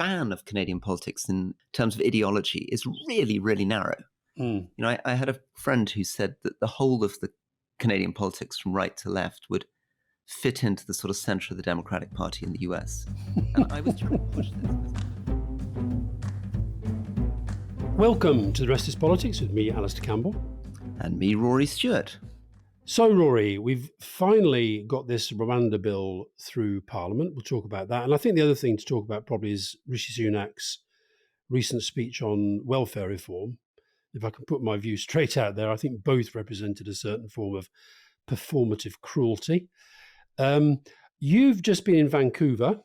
span of Canadian politics in terms of ideology is really, really narrow. You know, I had a friend who said that the whole of the Canadian politics from right to left would fit into the sort of center of the Democratic Party in the US. And I was trying to push this. Welcome to The Rest is Politics with me, Alastair Campbell. And me, Rory Stewart. So, Rory, we've finally got this Rwanda Bill through Parliament. We'll talk about that. And I think the other thing to talk about probably is Rishi Sunak's recent speech on welfare reform. If I can put my view straight out there, I think both represented a certain form of performative cruelty. You've just been in Vancouver,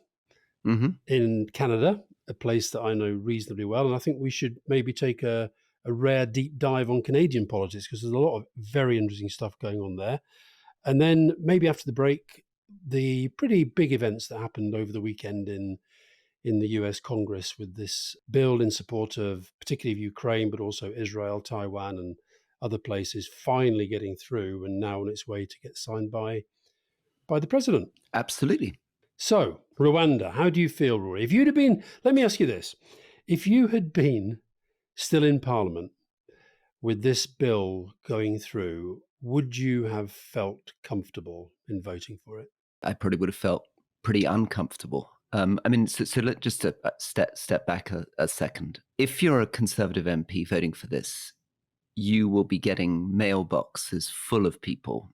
in Canada, a place that I know reasonably well. And I think we should maybe take a rare deep dive on Canadian politics, because there's a lot of very interesting stuff going on there. And then maybe after the break, the pretty big events that happened over the weekend in the US Congress with this bill in support of particularly of Ukraine, but also Israel, Taiwan and other places finally getting through and now on its way to get signed by the president. Absolutely. So, Rwanda, how do you feel, Rory? If you'd have been, let me ask you this, if you had been still in Parliament with this bill going through, would you have felt comfortable in voting for it? I probably would have felt pretty uncomfortable. So let's just step back a second. If you're a Conservative MP voting for this, you will be getting mailboxes full of people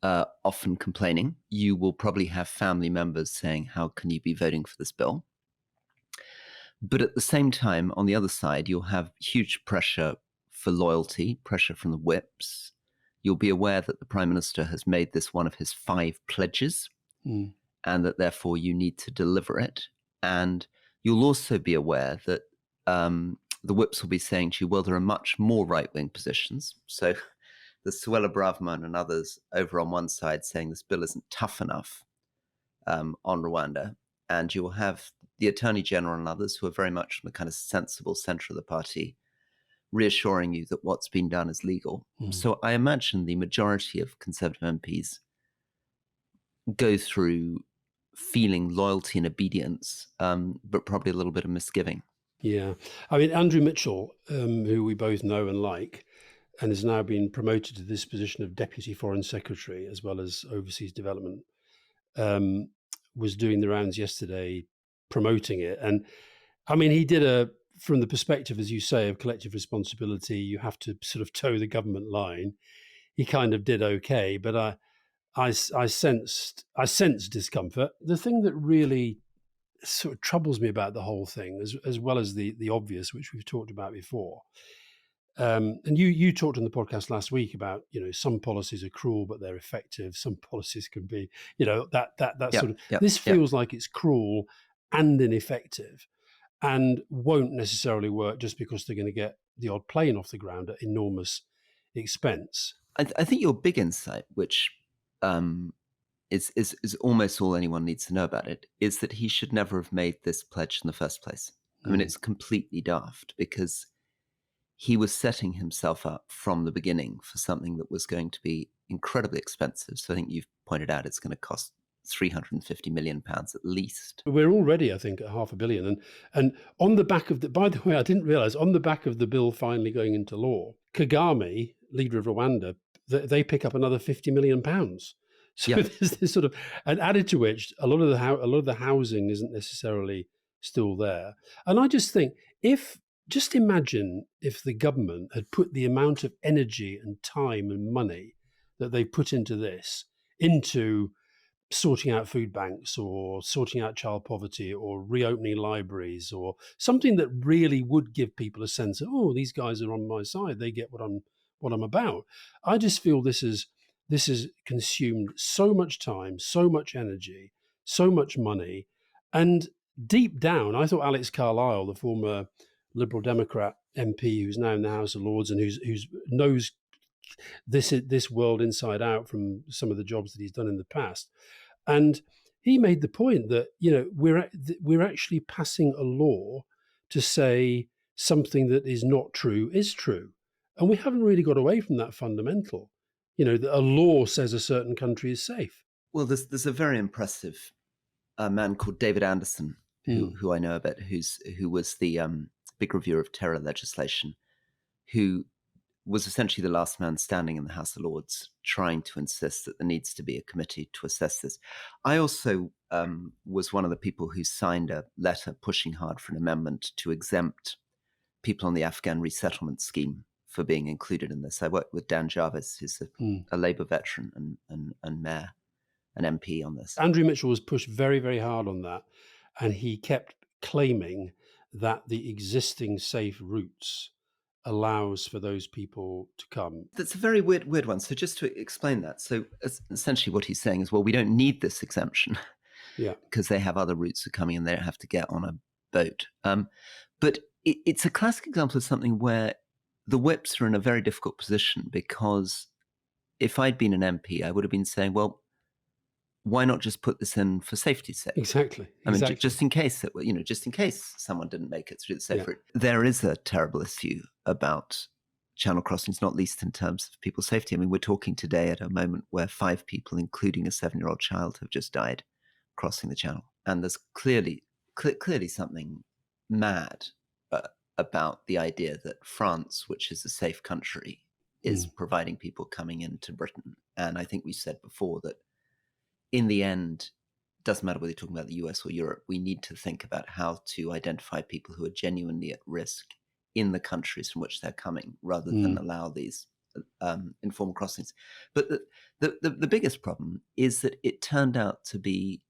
often complaining. You will probably have family members saying, how can you be voting for this bill? But at the same time, on the other side, you'll have huge pressure for loyalty, pressure from the whips. You'll be aware that the Prime Minister has made this one of his 5 pledges, and that therefore you need to deliver it. And you'll also be aware that the whips will be saying to you, well, there are much more right-wing positions. So the Suella Braverman and others over on one side saying this bill isn't tough enough on Rwanda. And you will have the Attorney General and others who are very much in the kind of sensible centre of the party, reassuring you that what's been done is legal. So I imagine the majority of Conservative MPs go through feeling loyalty and obedience, but probably a little bit of misgiving. Yeah. I mean, Andrew Mitchell, who we both know and like, and has now been promoted to this position of Deputy Foreign Secretary as well as Overseas Development, was doing the rounds yesterday promoting it. And I mean, he did from the perspective, as you say, of collective responsibility, you have to sort of toe the government line. He kind of did okay, but I sensed discomfort. The thing that really sort of troubles me about the whole thing, as well as the obvious, which we've talked about before, and you talked on the podcast last week about, some policies are cruel but they're effective. Some policies can be, this feels like it's cruel and ineffective, and won't necessarily work just because they're going to get the odd plane off the ground at enormous expense. I think your big insight, which is almost all anyone needs to know about it, is that he should never have made this pledge in the first place. I mean, it's completely daft because he was setting himself up from the beginning for something that was going to be incredibly expensive. So I think you've pointed out it's going to cost £350 million at least. We're already, I think, at $500 million. And on the back of by the way, I didn't realize, on the back of the bill finally going into law, Kagame, leader of Rwanda, they pick up another £50 million. So there's this sort of, and added to which, a lot of the housing isn't necessarily still there. And I just think, just imagine if the government had put the amount of energy and time and money that they put into this, into sorting out food banks or sorting out child poverty or reopening libraries or something that really would give people a sense of, oh, these guys are on my side. They get what I'm about. I just feel this has consumed so much time, so much energy, so much money. And deep down, I thought Alex Carlisle, the former Liberal Democrat MP who's now in the House of Lords and who's knows this world inside out from some of the jobs that he's done in the past, and he made the point that we're actually passing a law to say something that is not true is true, and we haven't really got away from that fundamental. That a law says a certain country is safe. Well, there's a very impressive man called David Anderson Mm. who I know a bit, who was the big reviewer of terror legislation, who was essentially the last man standing in the House of Lords, trying to insist that there needs to be a committee to assess this. I also was one of the people who signed a letter pushing hard for an amendment to exempt people on the Afghan resettlement scheme for being included in this. I worked with Dan Jarvis, who's a Labour veteran and mayor, an MP on this. Andrew Mitchell was pushed very, very hard on that, and he kept claiming that the existing safe routes allows for those people to come. That's a very weird one. So just to explain that, so essentially what he's saying is, well, we don't need this exemption because they have other routes of coming and they don't have to get on a boat. But it's a classic example of something where the whips are in a very difficult position, because if I'd been an MP, I would have been saying, well, why not just put this in for safety's sake? Exactly. I mean, just in case just in case someone didn't make it through the safe route. There is a terrible issue about channel crossings, not least in terms of people's safety. I mean, we're talking today at a moment where 5 people, including a 7-year-old child, have just died crossing the channel, and there's clearly something mad about the idea that France, which is a safe country, is providing people coming into Britain. And I think we said before that in the end, doesn't matter whether you're talking about the US or Europe, we need to think about how to identify people who are genuinely at risk in the countries from which they're coming, rather than allow these informal crossings. But the biggest problem is that it turned out to be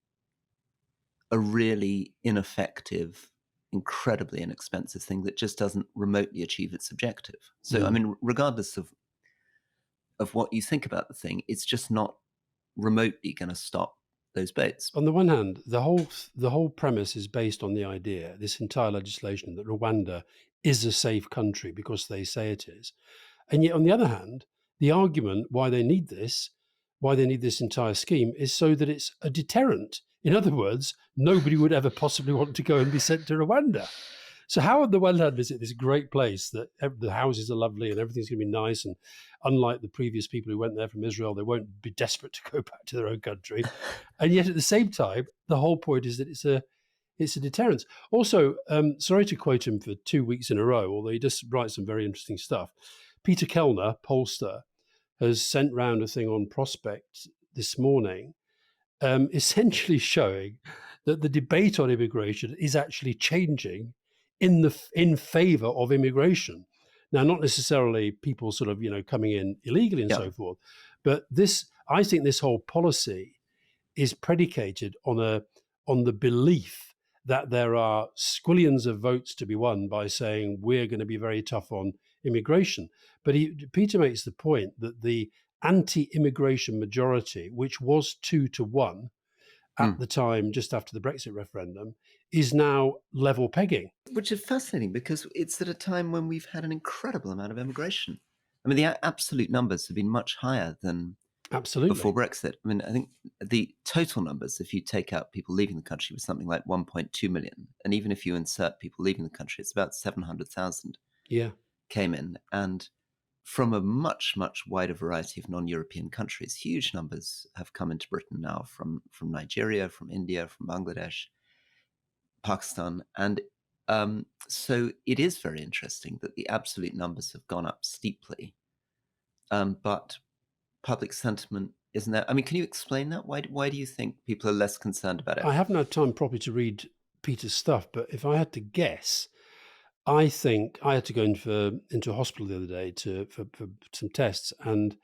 a really ineffective, incredibly inexpensive thing that just doesn't remotely achieve its objective. So, I mean, regardless of what you think about the thing, it's just not remotely going to stop those boats. On the one hand, the whole premise is based on the idea, this entire legislation, that Rwanda is a safe country because they say it is. And yet, on the other hand, the argument why they need this entire scheme, is so that it's a deterrent. In other words, nobody would ever possibly want to go and be sent to Rwanda. So how on the one hand visit this great place that the houses are lovely and everything's going to be nice, and unlike the previous people who went there from Israel, they won't be desperate to go back to their own country. And yet at the same time, the whole point is that it's a deterrent. Also, sorry to quote him for 2 weeks in a row, although he does write some very interesting stuff. Peter Kellner, pollster, has sent round a thing on Prospect this morning, essentially showing that the debate on immigration is actually changing in favour of immigration. Now, not necessarily people sort of coming in illegally and so forth, but I think this whole policy is predicated on the belief that there are squillions of votes to be won by saying we're going to be very tough on immigration. But Peter makes the point that the anti-immigration majority, which was 2-1 at the time, just after the Brexit referendum, is now level pegging. Which is fascinating, because it's at a time when we've had an incredible amount of immigration. I mean, the absolute numbers have been much higher than before Brexit. I mean, I think the total numbers, if you take out people leaving the country, was something like 1.2 million. And even if you insert people leaving the country, it's about 700,000 came in. And from a much, much wider variety of non-European countries, huge numbers have come into Britain now from Nigeria, from India, from Bangladesh, Pakistan. And so it is very interesting that the absolute numbers have gone up steeply, but public sentiment isn't there. I mean, can you explain that? Why do you think people are less concerned about it? I haven't had time properly to read Peter's stuff, but if I had to guess, I think I had to go into a hospital the other day for some tests, and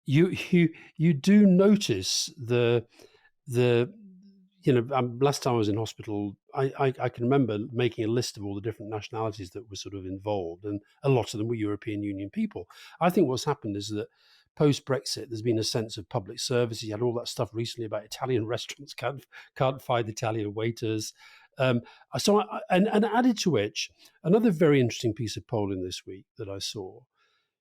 you do notice the last time I was in hospital, I can remember making a list of all the different nationalities that were sort of involved, and a lot of them were European Union people. I think what's happened is that post-Brexit, there's been a sense of public service. You had all that stuff recently about Italian restaurants can't find Italian waiters. And added to which, another very interesting piece of polling this week that I saw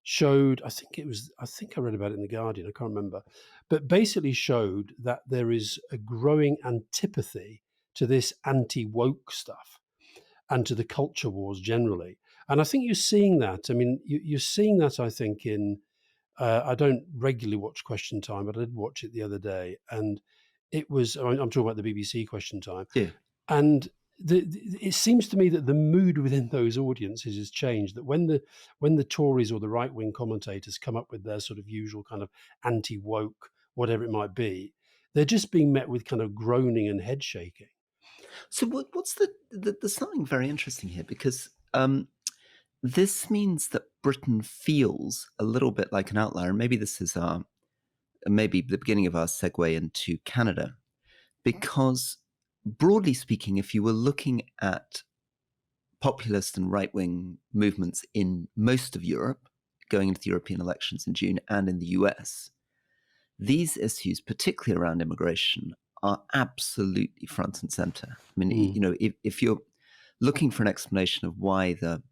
showed, I think I read about it in The Guardian, I can't remember, but basically showed that there is a growing antipathy to this anti-woke stuff and to the culture wars generally. And I think you're seeing that. I mean, you're seeing that, I think, I don't regularly watch Question Time, but I did watch it the other day. And it was, I'm talking about the BBC Question Time. Yeah. And it seems to me that the mood within those audiences has changed. That when the Tories or the right wing commentators come up with their sort of usual kind of anti woke, whatever it might be, they're just being met with kind of groaning and head shaking. So what's there's something very interesting here, because this means that Britain feels a little bit like an outlier. Maybe this is maybe the beginning of our segue into Canada, because broadly speaking, if you were looking at populist and right-wing movements in most of Europe going into the European elections in June and in the US, these issues, particularly around immigration, are absolutely front and center. I mean, you know, if you're looking for an explanation of why the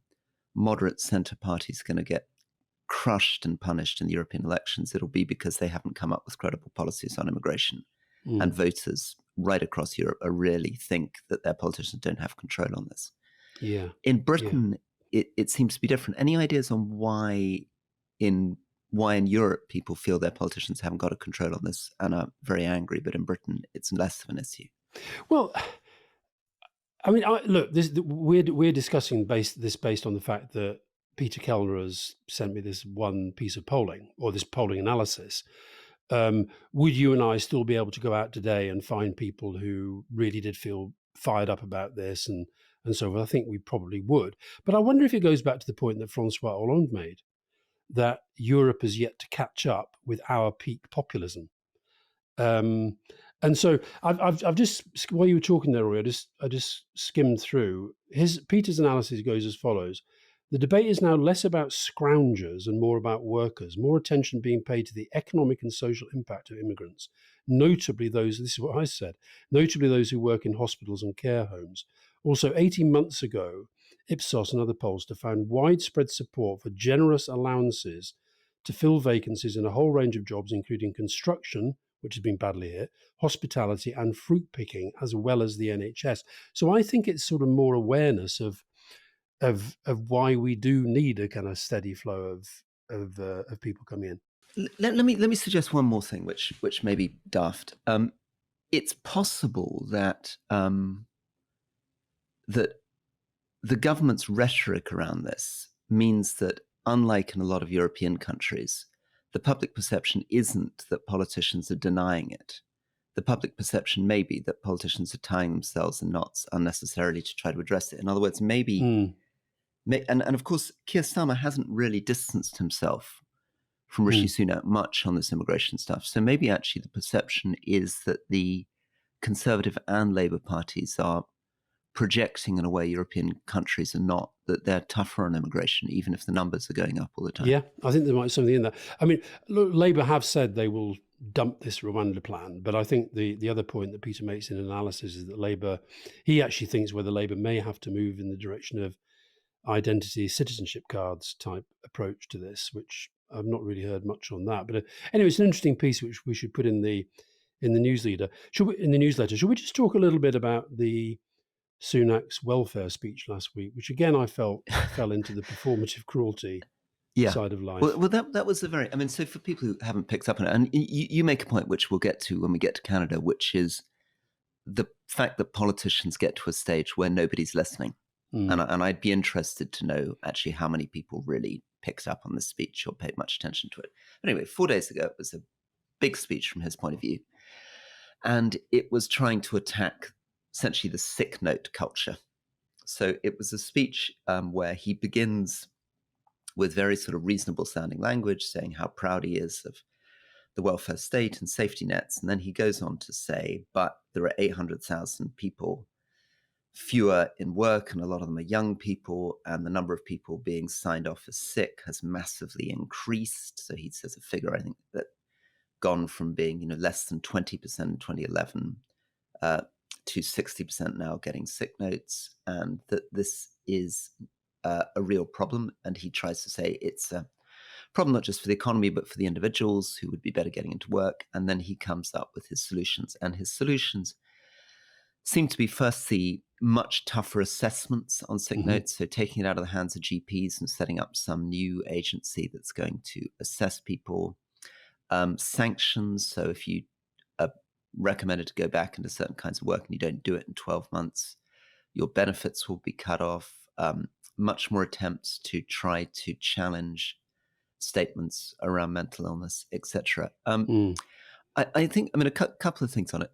moderate center party is going to get crushed and punished in the European elections, it'll be because they haven't come up with credible policies on immigration. And voters right across Europe really think that their politicians don't have control on this. Yeah. In Britain, it seems to be different. Any ideas on why in Europe people feel their politicians haven't got a control on this and are very angry, but in Britain it's less of an issue? Well, I mean, look, we're discussing based on the fact that Peter Kellner has sent me this one piece of polling, or this polling analysis. Would you and I still be able to go out today and find people who really did feel fired up about this and so forth? I think we probably would. But I wonder if it goes back to the point that Francois Hollande made, that Europe has yet to catch up with our peak populism. And so I've just, while you were talking there, Rory, I just skimmed through Peter's analysis. Goes as follows: the debate is now less about scroungers and more about workers. More attention being paid to the economic and social impact of immigrants, notably those. This is what I said. Notably those who work in hospitals and care homes. Also, 18 months ago, Ipsos and other pollsters found widespread support for generous allowances to fill vacancies in a whole range of jobs, including construction, which has been badly hit, hospitality and fruit picking, as well as the NHS. So I think it's sort of more awareness of why we do need a kind of steady flow of people coming in. Let me suggest one more thing, which may be daft. It's possible that that the government's rhetoric around this means that, unlike in a lot of European countries, the public perception isn't that politicians are denying it. The public perception may be that politicians are tying themselves in knots unnecessarily to try to address it. In other words, maybe, and of course, Keir Starmer hasn't really distanced himself from Rishi Sunak much on this immigration stuff. So maybe actually the perception is that the Conservative and Labour parties are projecting in a way European countries are not, that they're tougher on immigration, even if the numbers are going up all the time. Yeah, I think there might be something in that. I mean, look, Labour have said they will dump this Rwanda plan, but I think the other point that Peter makes in analysis is that Labour, he actually thinks whether Labour may have to move in the direction of identity citizenship cards type approach to this, which I've not really heard much on that. But anyway, it's an interesting piece which we should put in the newsletter. Should we just talk a little bit about the Sunak's welfare speech last week, which again I felt fell into the performative cruelty side of life. Well, that was a very, I mean, so for people who haven't picked up on it, and you make a point which we'll get to when we get to Canada, which is the fact that politicians get to a stage where nobody's listening. And I'd be interested to know actually how many people really picked up on this speech or paid much attention to it. But anyway, 4 days ago, it was a big speech from his point of view. And it was trying to attack essentially the sick note culture. So it was a speech where he begins with very sort of reasonable sounding language, saying how proud he is of the welfare state and safety nets. And then he goes on to say, but there are 800,000 people fewer in work, and a lot of them are young people, and the number of people being signed off as sick has massively increased. So he says a figure, I think, that gone from being, less than 20% in 2011 to 60% now getting sick notes, and that this is a real problem. And he tries to say it's a problem not just for the economy, but for the individuals who would be better getting into work. And then he comes up with his solutions. And his solutions seem to be, firstly, much tougher assessments on sick notes. So taking it out of the hands of GPs and setting up some new agency that's going to assess people. Sanctions. So if you recommended to go back into certain kinds of work and you don't do it in 12 months, your benefits will be cut off. Much more attempts to try to challenge statements around mental illness, etc. I think, I mean, a couple of things on it.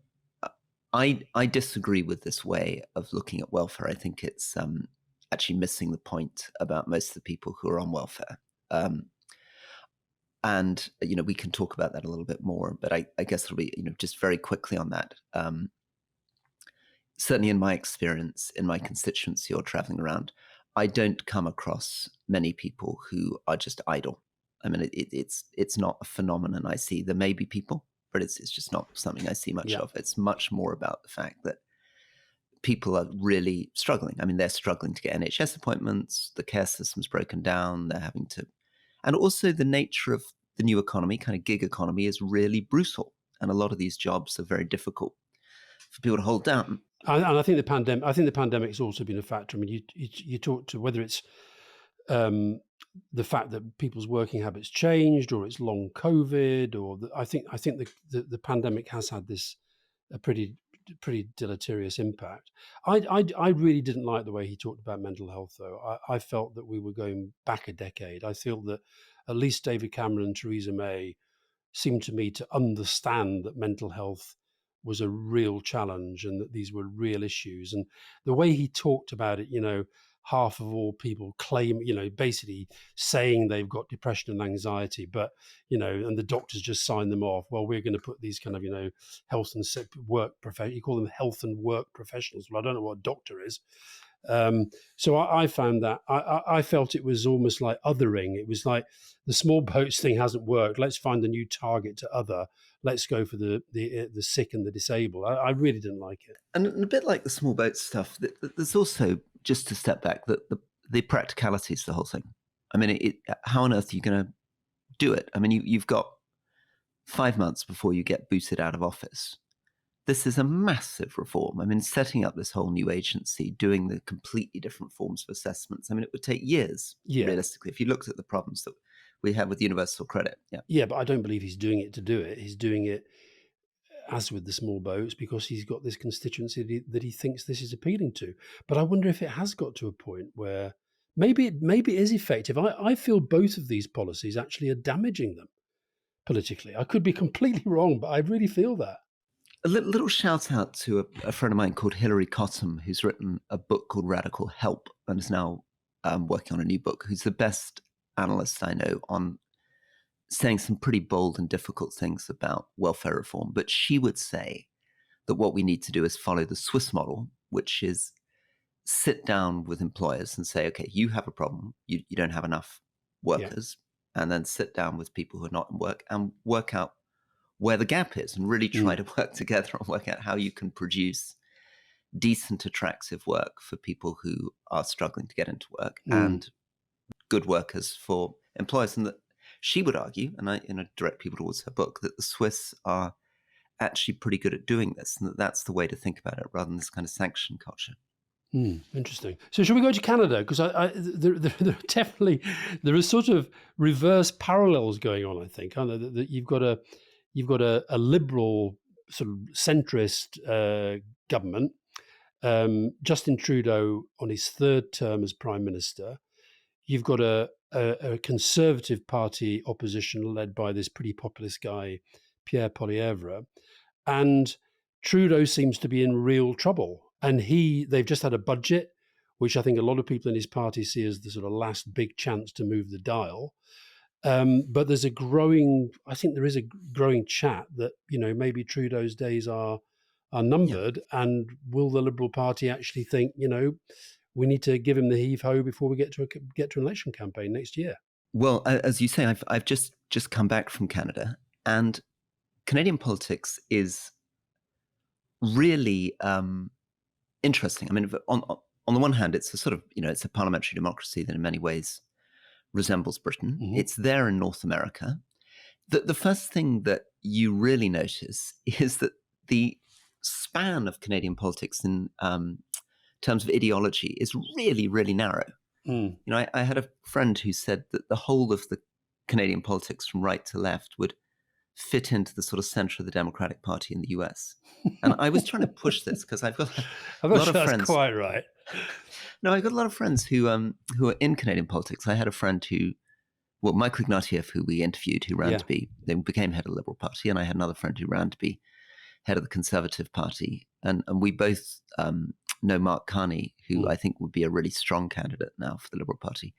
I disagree with this way of looking at welfare. I think it's actually missing the point about most of the people who are on welfare. And, we can talk about that a little bit more, but I guess it'll be, just very quickly on that. Certainly in my experience, in my constituency or traveling around, I don't come across many people who are just idle. I mean, it's not a phenomenon I see. There may be people, but it's just not something I see much of. It's much more about the fact that people are really struggling. I mean, they're struggling to get NHS appointments. The care system's broken down. They're having to, and also the nature of the new economy, kind of gig economy, is really brutal. And a lot of these jobs are very difficult for people to hold down. And I think the pandemic's also been a factor. I mean, you talk to whether it's the fact that people's working habits changed, or it's long COVID, or I think the pandemic has had a pretty deleterious impact. I really didn't like the way he talked about mental health, though. I felt that we were going back a decade. I feel that at least David Cameron and Theresa May seemed to me to understand that mental health was a real challenge and that these were real issues. And the way he talked about it, half of all people claim, basically saying they've got depression and anxiety, but, and the doctors just sign them off. Well, we're going to put these kind of, health and work you call them health and work professionals. Well, I don't know what a doctor is. So I found that I felt it was almost like othering. It was like the small boats thing hasn't worked. Let's find a new target to other. Let's go for the sick and the disabled. I really didn't like it. And a bit like the small boat stuff, there's also, just to step back, the practicalities of the whole thing. I mean, how on earth are you going to do it? I mean, you've got 5 months before you get booted out of office. This is a massive reform. I mean, setting up this whole new agency, doing the completely different forms of assessments. I mean, it would take years, realistically, if you looked at the problems that we have with universal credit. Yeah, but I don't believe he's doing it to do it. He's doing it, as with the small boats, because he's got this constituency that he thinks this is appealing to. But I wonder if it has got to a point where maybe it is effective. I feel both of these policies actually are damaging them politically. I could be completely wrong, but I really feel that. A little shout out to a friend of mine called Hilary Cottam, who's written a book called Radical Help and is now working on a new book, who's the best analyst I know on saying some pretty bold and difficult things about welfare reform. But she would say that what we need to do is follow the Swiss model, which is sit down with employers and say, okay, you have a problem. You don't have enough workers. And then sit down with people who are not in work and work out where the gap is and really try to work together and work out how you can produce decent, attractive work for people who are struggling to get into work and good workers for employers. And that she would argue, and I direct people towards her book, that the Swiss are actually pretty good at doing this, and that's the way to think about it rather than this kind of sanction culture. Interesting. So should we go to Canada? Because there definitely there are sort of reverse parallels going on, I think. That you've got a liberal sort of centrist government, Justin Trudeau on his third term as Prime Minister. You've got a Conservative Party opposition led by this pretty populist guy, Pierre Poilievre, and Trudeau seems to be in real trouble. And they've just had a budget, which I think a lot of people in his party see as the sort of last big chance to move the dial. But there is a growing chat that, maybe Trudeau's days are numbered. Yeah. And will the Liberal Party actually think, we need to give him the heave-ho before we get to an election campaign next year? Well, as you say, I've just come back from Canada, and Canadian politics is really interesting. I mean, on the one hand, it's a sort of, it's a parliamentary democracy that in many ways resembles Britain. Mm-hmm. It's there in North America. The first thing that you really notice is that the span of Canadian politics in terms of ideology is really, really narrow. I had a friend who said that the whole of the Canadian politics from right to left would fit into the sort of center of the Democratic Party in the US. And I was trying to push this because I've got I'm a not lot sure of that's friends. quite right. No, I got a lot of friends who are in Canadian politics. I had a friend Michael Ignatieff, who we interviewed, who ran to be, then became head of the Liberal Party, and I had another friend who ran to be head of the Conservative Party, and we both know Mark Carney, who I think would be a really strong candidate now for the Liberal Party.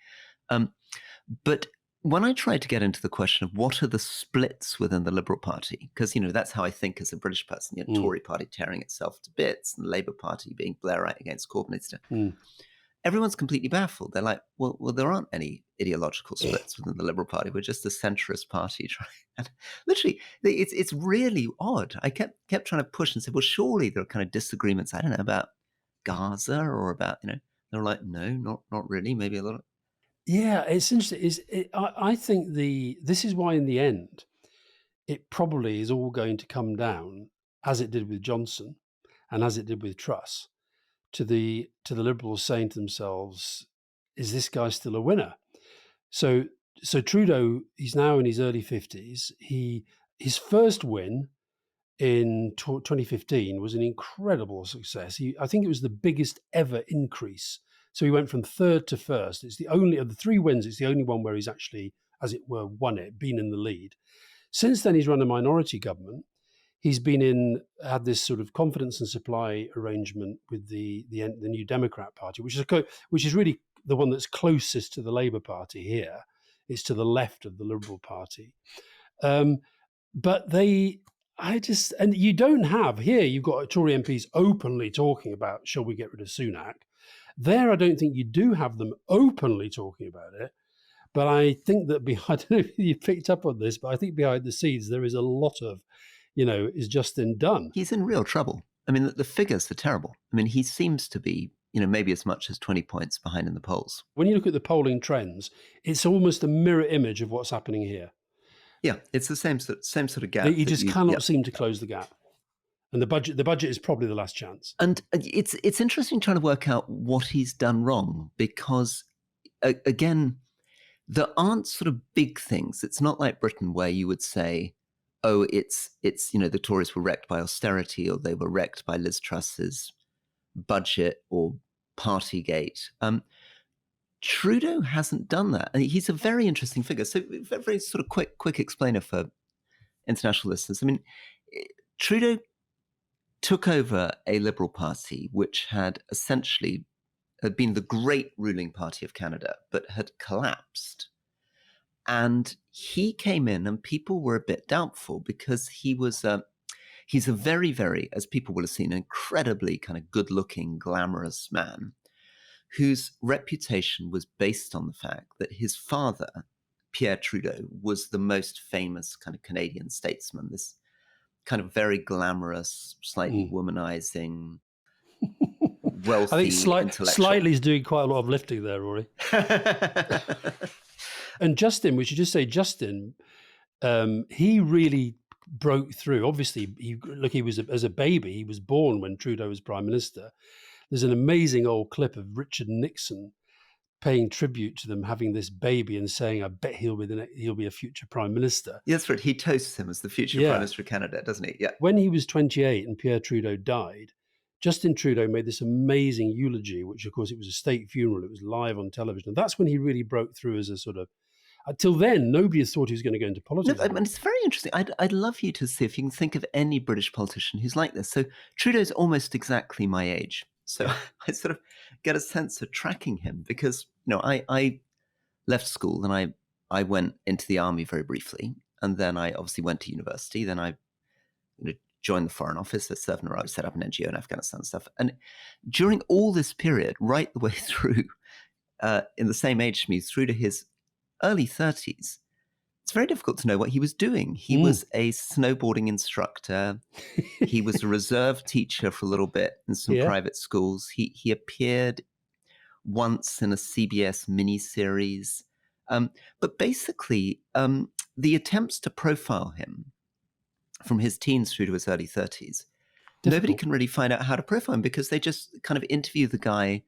But when I tried to get into the question of what are the splits within the Liberal Party, because that's how I think as a British person, Tory Party tearing itself to bits, and the Labour Party being Blairite against Corbyn, everyone's completely baffled. They're like, well, there aren't any ideological splits within the Liberal Party. We're just a centrist party. And literally, it's really odd. I kept trying to push and say, well, surely there are kind of disagreements, I don't know, about Gaza or about, they're like, no, not really. Maybe a lot of... Yeah, it's interesting. I think this is why in the end, it probably is all going to come down, as it did with Johnson and as it did with Truss, to the Liberals saying to themselves, is this guy still a winner? So Trudeau, he's now in his early 50s. His first win in 2015 was an incredible success. I think it was the biggest ever increase. So he went from third to first. It's the only of the three wins, it's the only one where he's actually, as it were, won it, been in the lead. Since then, he's run a minority government. He's had this sort of confidence and supply arrangement with the New Democrat Party, which is really the one that's closest to the Labour Party here. It's to the left of the Liberal Party. But and you don't have here, you've got Tory MPs openly talking about, shall we get rid of Sunak? There, I don't think you do have them openly talking about it. But I think that I don't know if you picked up on this, but I think behind the scenes, there is a lot of, is Justin done? He's in real trouble. I mean, the figures are terrible. I mean, he seems to be, maybe as much as 20 points behind in the polls. When you look at the polling trends, it's almost a mirror image of what's happening here. Yeah, it's the same sort of gap. You just cannot seem to close the gap. And the budget is probably the last chance. And it's interesting trying to work out what he's done wrong, because, again, there aren't sort of big things. It's not like Britain where you would say, oh, it's the Tories were wrecked by austerity, or they were wrecked by Liz Truss's budget or Partygate. Trudeau hasn't done that. And he's a very interesting figure. So very sort of quick explainer for international listeners. I mean, Trudeau took over a Liberal Party which had been the great ruling party of Canada, but had collapsed. And he came in and people were a bit doubtful because he's a very, very, as people will have seen, incredibly kind of good-looking, glamorous man whose reputation was based on the fact that his father, Pierre Trudeau, was the most famous kind of Canadian statesman, this kind of very glamorous, slightly womanizing, wealthy, I think intellectual. Slightly is doing quite a lot of lifting there, Rory. And Justin, we should just say Justin, he really broke through. Obviously, he was as a baby, he was born when Trudeau was Prime Minister. There's an amazing old clip of Richard Nixon paying tribute to them having this baby and saying, I bet he'll be a future Prime Minister. Yeah, that's right. He toasts him as the future Prime Minister of Canada, doesn't he? Yeah. When he was 28 and Pierre Trudeau died, Justin Trudeau made this amazing eulogy, which, of course, it was a state funeral. It was live on television. And that's when he really broke through as a sort of... Until then, nobody has thought he was going to go into politics. No, and it's very interesting. I'd love you to see if you can think of any British politician who's like this. So Trudeau's almost exactly my age. So I sort of get a sense of tracking him because, I left school and I went into the army very briefly. And then I obviously went to university. Then I joined the Foreign Office. I served in Iraq, set up an NGO in Afghanistan and stuff. And during all this period, right the way through, in the same age as me, through to his early 30s, it's very difficult to know what he was doing. He was a snowboarding instructor. He was a reserve teacher for a little bit in some private schools. He appeared once in a CBS miniseries. But basically, the attempts to profile him from his teens through to his early 30s, nobody can really find out how to profile him because they just kind of interview the guy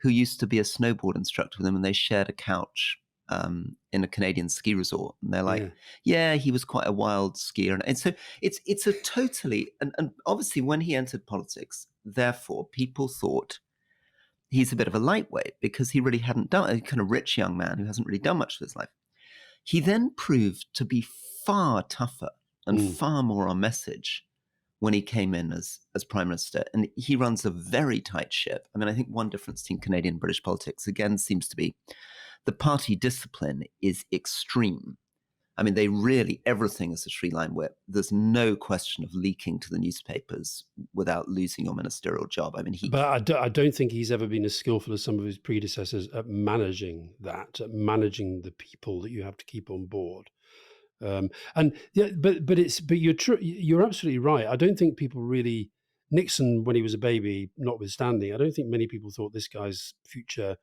who used to be a snowboard instructor with him and they shared a couch in a Canadian ski resort, and they're like, "Yeah, he was quite a wild skier," and so it's a totally and obviously when he entered politics, therefore people thought he's a bit of a lightweight because he really hadn't done a kind of rich young man who hasn't really done much with his life. He then proved to be far tougher and far more on message when he came in as Prime Minister. And he runs a very tight ship. I mean, I think one difference between Canadian and British politics, again, seems to be the party discipline is extreme. I mean, they really, everything is a tree line where there's no question of leaking to the newspapers without losing your ministerial job. I mean, But I don't think he's ever been as skillful as some of his predecessors at managing that, at managing the people that you have to keep on board. And yeah, but you're absolutely right. I don't think people really, Nixon when he was a baby, notwithstanding, I don't think many people thought this guy's future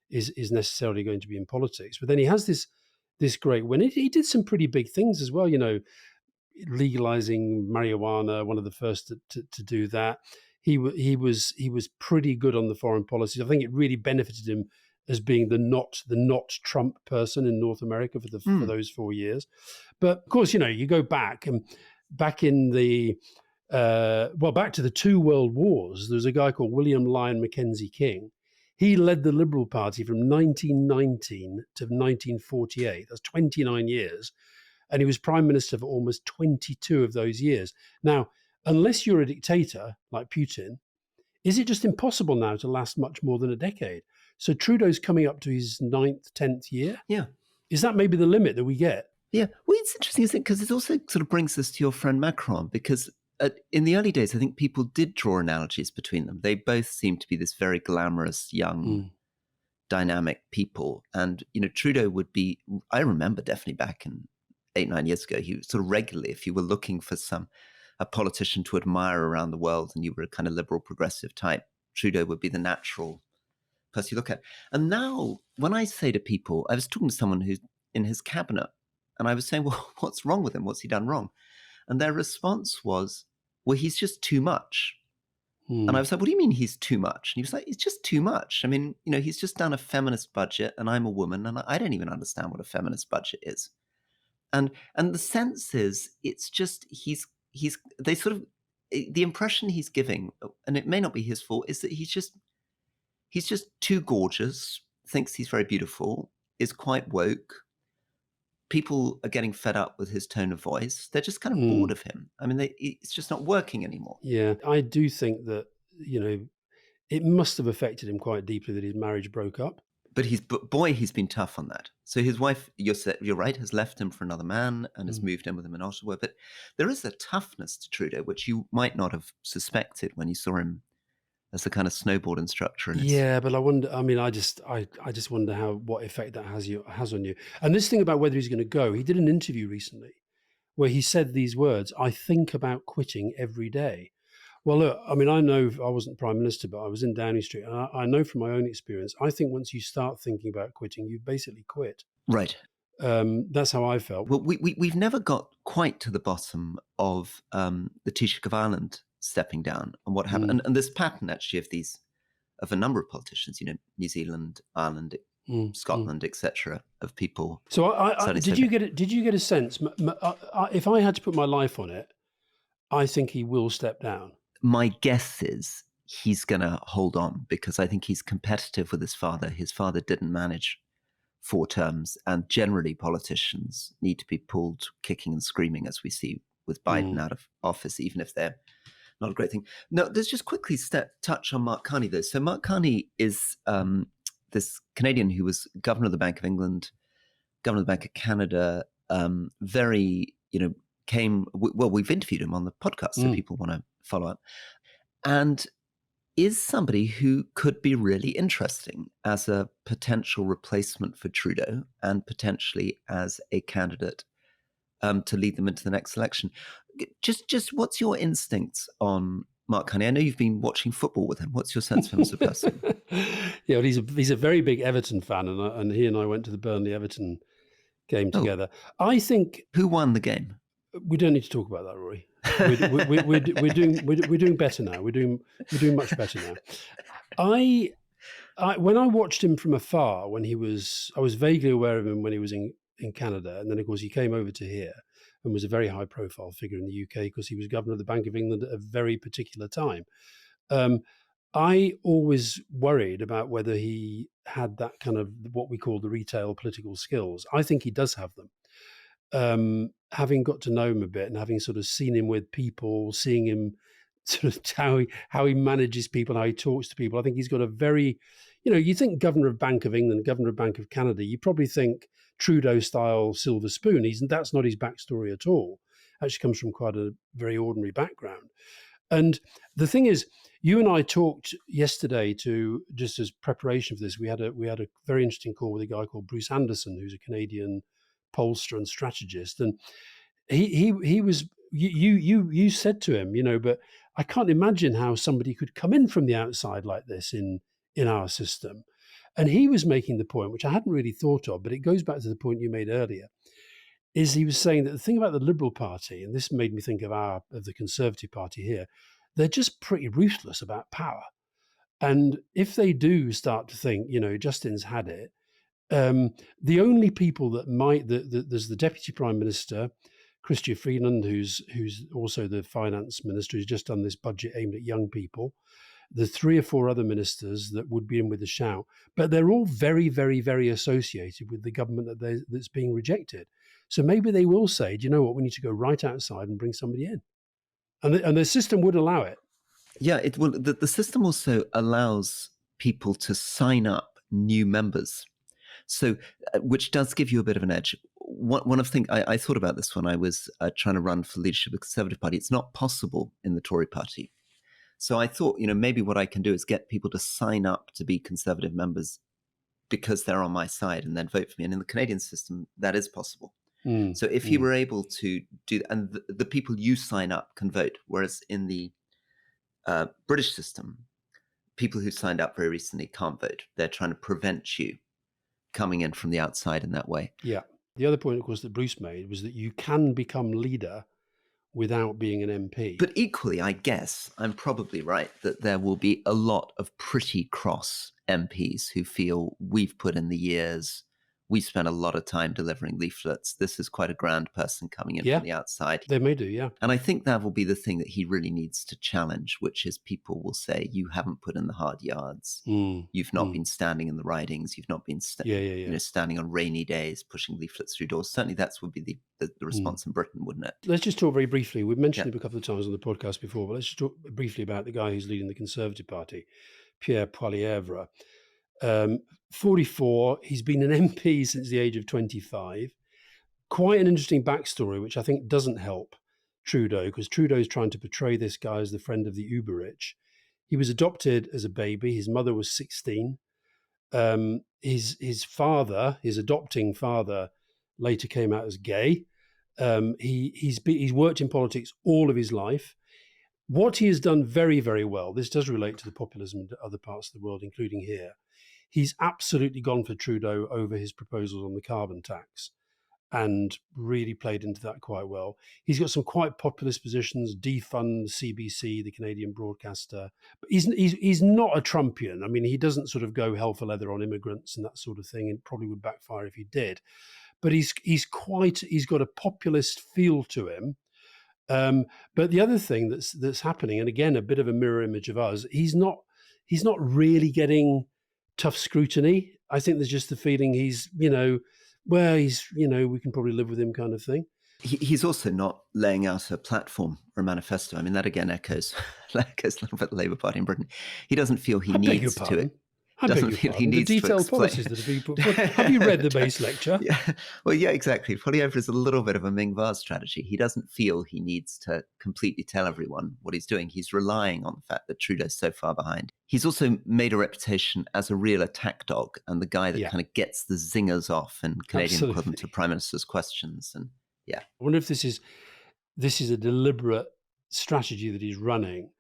is necessarily going to be in politics. But then he has this great win. He did some pretty big things as well. Legalizing marijuana, one of the first to do that. He was pretty good on the foreign policies. I think it really benefited him as being the not Trump person in North America for those 4 years. But of course, you go back in the back to the two world wars. There's a guy called William Lyon Mackenzie King. He led the Liberal Party from 1919 to 1948. That's 29 years. And he was prime minister for almost 22 of those years. Now, unless you're a dictator like Putin, is it just impossible now to last much more than a decade? So Trudeau's coming up to his 9th, 10th year. Yeah. Is that maybe the limit that we get? Yeah. Well, it's interesting, isn't it? Because it also sort of brings us to your friend Macron, because in the early days, I think people did draw analogies between them. They both seemed to be this very glamorous, young, dynamic people. And, Trudeau would be, I remember definitely back in 8-9 years ago, he was sort of regularly, if you were looking for a politician to admire around the world and you were a kind of liberal progressive type, Trudeau would be the natural person you look at. And now when I say to people, I was talking to someone who's in his cabinet and I was saying, well, what's wrong with him? What's he done wrong? And their response was, well, he's just too much. And I was like, what do you mean he's too much? And he was like, it's just too much. I mean, he's just done a feminist budget and I'm a woman and I don't even understand what a feminist budget is. And the sense is, it's just they sort of, the impression he's giving, and it may not be his fault, is that he's just too gorgeous, thinks he's very beautiful, is quite woke. People are getting fed up with his tone of voice. They're just kind of bored of him. I mean, it's just not working anymore. Yeah, I do think that, it must have affected him quite deeply that his marriage broke up. But he's been tough on that. So his wife, you're right, has left him for another man and has moved in with him in Ottawa. But there is a toughness to Trudeau, which you might not have suspected when you saw him as the kind of snowboard instructor. Yeah, but I wonder. I mean, I just wonder what effect that has on you. And this thing about whether he's going to go, he did an interview recently where he said these words: "I think about quitting every day." Well, look, I mean, I know I wasn't Prime Minister, but I was in Downing Street. And I know from my own experience, I think once you start thinking about quitting, you basically quit. Right. That's how I felt. Well, we've never got quite to the bottom of the Taoiseach of Ireland stepping down and what happened. And this pattern, actually, of a number of politicians, New Zealand, Ireland, Scotland, etc., of people. So did you get a sense, if I had to put my life on it, I think he will step down. My guess is he's going to hold on because I think he's competitive with his father. His father didn't manage 4 terms, and generally politicians need to be pulled kicking and screaming, as we see with Biden out of office, even if they're not a great thing. No, let's just quickly touch on Mark Carney, though. So Mark Carney is this Canadian who was governor of the Bank of England, governor of the Bank of Canada, we've interviewed him on the podcast, so people want to follow up, and is somebody who could be really interesting as a potential replacement for Trudeau and potentially as a candidate to lead them into the next election. Just what's your instincts on Mark Carney? I know you've been watching football with him. What's your sense of him as a person? Yeah, well, he's a very big Everton fan, and he and I went to the Burnley-Everton game together. I think... Who won the game? We don't need to talk about that, Rory. We're doing better now. We're doing much better now. When I watched him from afar, I was vaguely aware of him when he was in Canada. And then, of course, he came over to here and was a very high profile figure in the UK because he was governor of the Bank of England at a very particular time. Um, I always worried about whether he had that kind of what we call the retail political skills. I think he does have them. Having got to know him a bit and having sort of seen him with people, seeing him sort of how he manages people, how he talks to people, I think he's got a very, you think governor of Bank of England, governor of Bank of Canada, you probably think Trudeau style silver spoon. That's not his backstory at all. Actually comes from quite a very ordinary background. And the thing is, you and I talked yesterday to just as preparation for this. We had a very interesting call with a guy called Bruce Anderson, who's a Canadian pollster and strategist, and he was you said to him, but I can't imagine how somebody could come in from the outside like this in our system. And he was making the point, which I hadn't really thought of, but it goes back to the point you made earlier, is he was saying that the thing about the Liberal Party, and this made me think of the Conservative Party here, they're just pretty ruthless about power. And if they do start to think, Justin's had it, the only people that there's the Deputy Prime Minister, Chrystia Freeland, who's also the Finance Minister, who's just done this budget aimed at young people. The 3 or 4 other ministers that would be in with a shout, but they're all very, very, very associated with the government that's being rejected. So maybe they will say, do you know what, we need to go right outside and bring somebody in. And the system would allow it. Yeah, it will. The system also allows people to sign up new members. So, which does give you a bit of an edge. One of the things I thought about this when I was trying to run for leadership of the Conservative Party. It's not possible in the Tory Party. So I thought, maybe what I can do is get people to sign up to be Conservative members because they're on my side and then vote for me. And in the Canadian system, that is possible. So if you were able to do that, and the people you sign up can vote, whereas in the British system, people who signed up very recently can't vote. They're trying to prevent you coming in from the outside in that way. Yeah. The other point, of course, that Bruce made was that you can become leader without being an MP. But equally, I guess I'm probably right that there will be a lot of pretty cross MPs who feel we've put in the years, we spent a lot of time delivering leaflets. This is quite a grand person coming in from the outside. They may do, yeah. And I think that will be the thing that he really needs to challenge, which is people will say, you haven't put in the hard yards. You've not been standing in the ridings. You've not been standing on rainy days, pushing leaflets through doors. Certainly that would be the response in Britain, wouldn't it? Let's just talk very briefly. We've mentioned him a couple of times on the podcast before, but let's just talk briefly about the guy who's leading the Conservative Party, Pierre Poilievre. 44, he's been an MP since the age of 25. Quite an interesting backstory, which I think doesn't help Trudeau, because Trudeau's trying to portray this guy as the friend of the uber rich. He was adopted as a baby. His mother was 16. His father, his adopting father, later came out as gay. He's worked in politics all of his life. What he has done very, very well, this does relate to the populism in other parts of the world, including here. He's absolutely gone for Trudeau over his proposals on the carbon tax and really played into that quite well. He's got some quite populist positions, defund CBC, the Canadian broadcaster. But he's not a Trumpian. I mean, he doesn't sort of go hell for leather on immigrants and that sort of thing, and it probably would backfire if he did. But he's got a populist feel to him. But the other thing that's happening, and again, a bit of a mirror image of us, he's not really getting tough scrutiny. I think there's just the feeling he's, we can probably live with him kind of thing. He's also not laying out a platform or a manifesto. I mean, that again echoes a little bit the Labour Party in Britain. He doesn't feel he needs to it. Doesn't feel he needs the detailed policies that have been put forward. Have you read the base lecture? Yeah. Well, yeah, exactly. Poilievre is a little bit of a Ming Vase strategy. He doesn't feel he needs to completely tell everyone what he's doing. He's relying on the fact that Trudeau's so far behind. He's also made a reputation as a real attack dog and the guy that kind of gets the zingers off in Canadian equivalent to Prime Minister's questions. And I wonder if this is a deliberate strategy that he's running,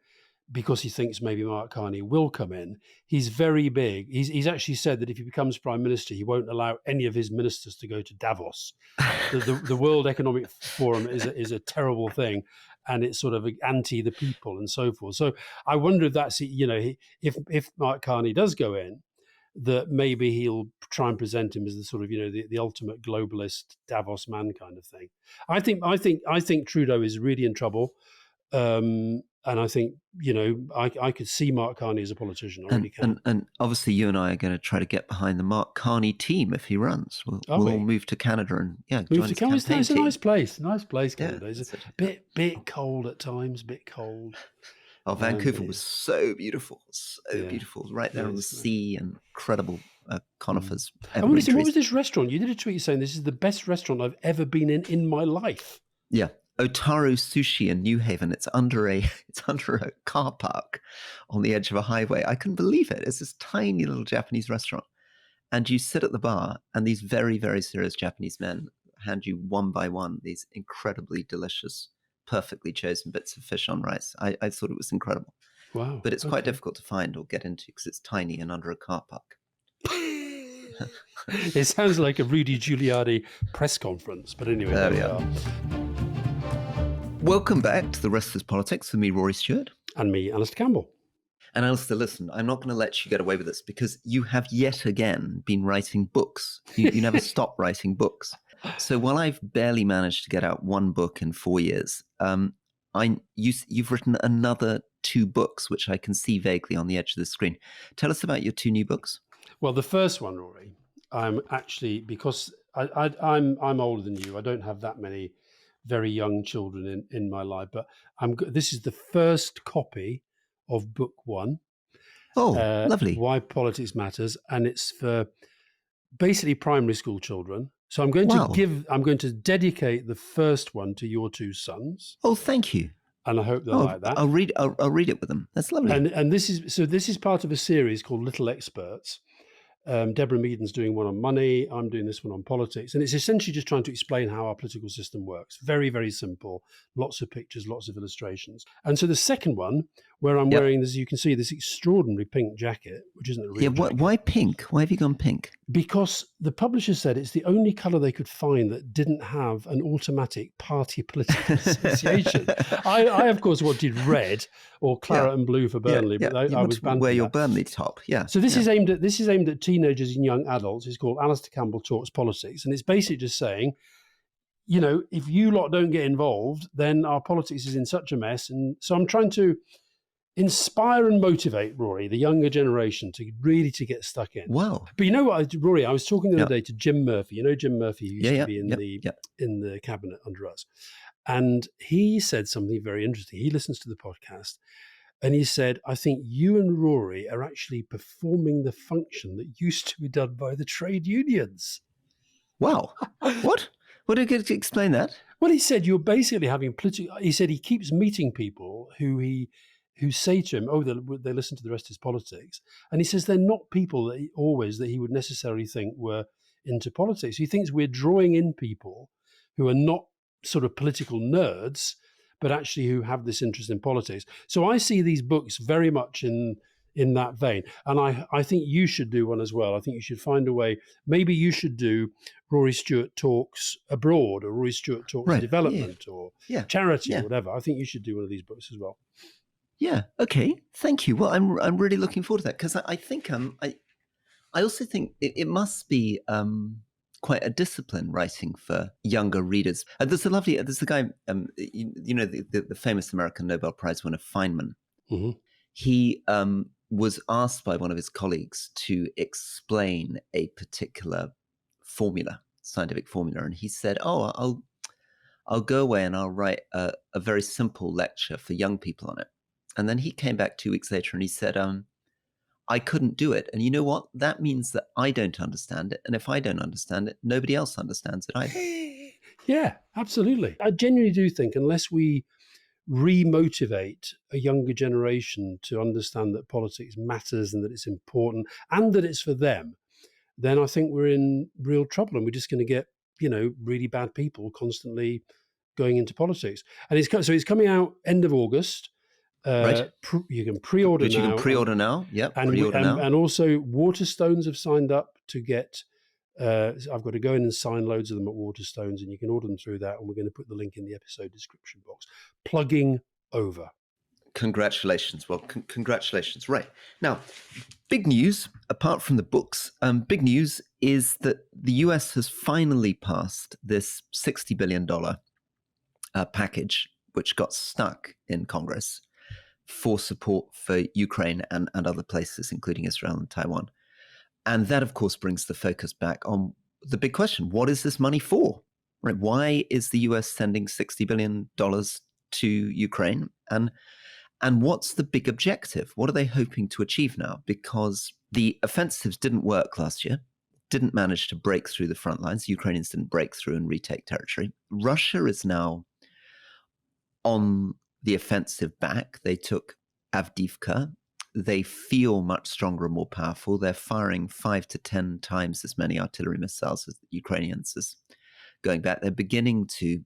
because he thinks maybe Mark Carney will come in. He's very big. He's actually said that if he becomes Prime Minister, he won't allow any of his ministers to go to Davos. The World Economic Forum is a terrible thing, and it's sort of anti the people and so forth. So I wonder if that's, if Mark Carney does go in, that maybe he'll try and present him as the sort of, the ultimate globalist Davos man kind of thing. I think Trudeau is really in trouble. And I think, I could see Mark Carney as a politician. I really can. And obviously you and I are going to try to get behind the Mark Carney team if he runs. We'll all move to Canada and move join to Canada. It's a nice place. Canada. Yeah, It's a bit cold at times. Bit cold. Oh, Vancouver was so beautiful, beautiful, right there on the sea, and incredible conifers. And what was this restaurant? You did a tweet saying this is the best restaurant I've ever been in my life. Yeah, Otaru Sushi in New Haven. It's under a car park on the edge of a highway. I couldn't believe it. It's this tiny little Japanese restaurant, and you sit at the bar, and these very, very serious Japanese men hand you one by one these incredibly delicious, perfectly chosen bits of fish on rice. I thought it was incredible. Wow. But it's quite difficult to find or get into because it's tiny and under a car park. It sounds like a Rudy Giuliani press conference, but anyway, there we are. Welcome back to The Rest is Politics with me, Rory Stewart. And me, Alastair Campbell. And Alastair, listen, I'm not going to let you get away with this because you have yet again been writing books. You never stop writing books. So while I've barely managed to get out one book in 4 years, you've written another 2 books, which I can see vaguely on the edge of the screen. Tell us about your 2 new books. Well, the first one, Rory, I'm actually, because I'm older than you, I don't have that many very young children in my life, but this is the first copy of book 1. Oh, lovely. Why Politics Matters, and it's for basically primary school children. So I'm going to dedicate the first one to your 2 sons. Oh, thank you. And I hope they'll like that. I'll read it with them. That's lovely. And this is part of a series called Little Experts. Deborah Meaden's doing one on money. I'm doing this one on politics. And it's essentially just trying to explain how our political system works. Very, very simple. Lots of pictures, lots of illustrations. And so the second one, where I'm wearing, as you can see, this extraordinary pink jacket, which isn't a real jacket. Why pink? Why have you gone pink? Because the publisher said it's the only colour they could find that didn't have an automatic party political association. I of course, wanted red or claret and blue for Burnley, but I was banned. Wear your Burnley top, So this is aimed at teenagers and young adults. It's called Alastair Campbell Talks Politics, and it's basically just saying, if you lot don't get involved, then our politics is in such a mess. And so I'm trying to inspire and motivate, Rory, the younger generation to get stuck in. Wow. But you know what, Rory, I was talking the other day to Jim Murphy. You know Jim Murphy, who used to be in the cabinet under us. And he said something very interesting. He listens to the podcast and he said, I think you and Rory are actually performing the function that used to be done by the trade unions. Wow. What? What did you explain that? Well, he said you're basically having political. He said he keeps meeting people who say to him, oh, they listen to the rest of his politics. And he says they're not people that he would necessarily think were into politics. He thinks we're drawing in people who are not sort of political nerds, but actually who have this interest in politics. So I see these books very much in that vein. And I think you should do one as well. I think you should find a way. Maybe you should do Rory Stewart Talks Abroad, or Rory Stewart Talks Development, or Charity, or whatever. I think you should do one of these books as well. Yeah. Okay. Thank you. Well, I'm really looking forward to that because I think I also think it must be quite a discipline writing for younger readers. There's a guy, the famous American Nobel Prize winner Feynman. Mm-hmm. He was asked by one of his colleagues to explain a particular scientific formula, and he said, "Oh, I'll go away and I'll write a very simple lecture for young people on it." And then he came back 2 weeks later and he said, I couldn't do it. And you know what? That means that I don't understand it. And if I don't understand it, nobody else understands it either. Yeah, absolutely. I genuinely do think unless we re-motivate a younger generation to understand that politics matters and that it's important and that it's for them, then I think we're in real trouble and we're just going to get, really bad people constantly going into politics. And it's coming out end of August. Right. You can pre-order now. You can pre-order now. Yep. And also Waterstones have signed up to get. I've got to go in and sign loads of them at Waterstones, and you can order them through that. And we're going to put the link in the episode description box. Plugging over. Congratulations. Well, congratulations. Right. Now, big news, apart from the books, big news is that the US has finally passed this $60 billion package, which got stuck in Congress for support for Ukraine and other places, including Israel and Taiwan. And that, of course, brings the focus back on the big question. What is this money for? Right? Why is the US sending $60 billion to Ukraine? And what's the big objective? What are they hoping to achieve now? Because the offensives didn't work last year, didn't manage to break through the front lines. The Ukrainians didn't break through and retake territory. Russia is now on the offensive back. They took Avdiivka. They feel much stronger and more powerful. They're firing 5 to 10 times as many artillery missiles as the Ukrainians is going back. They're beginning to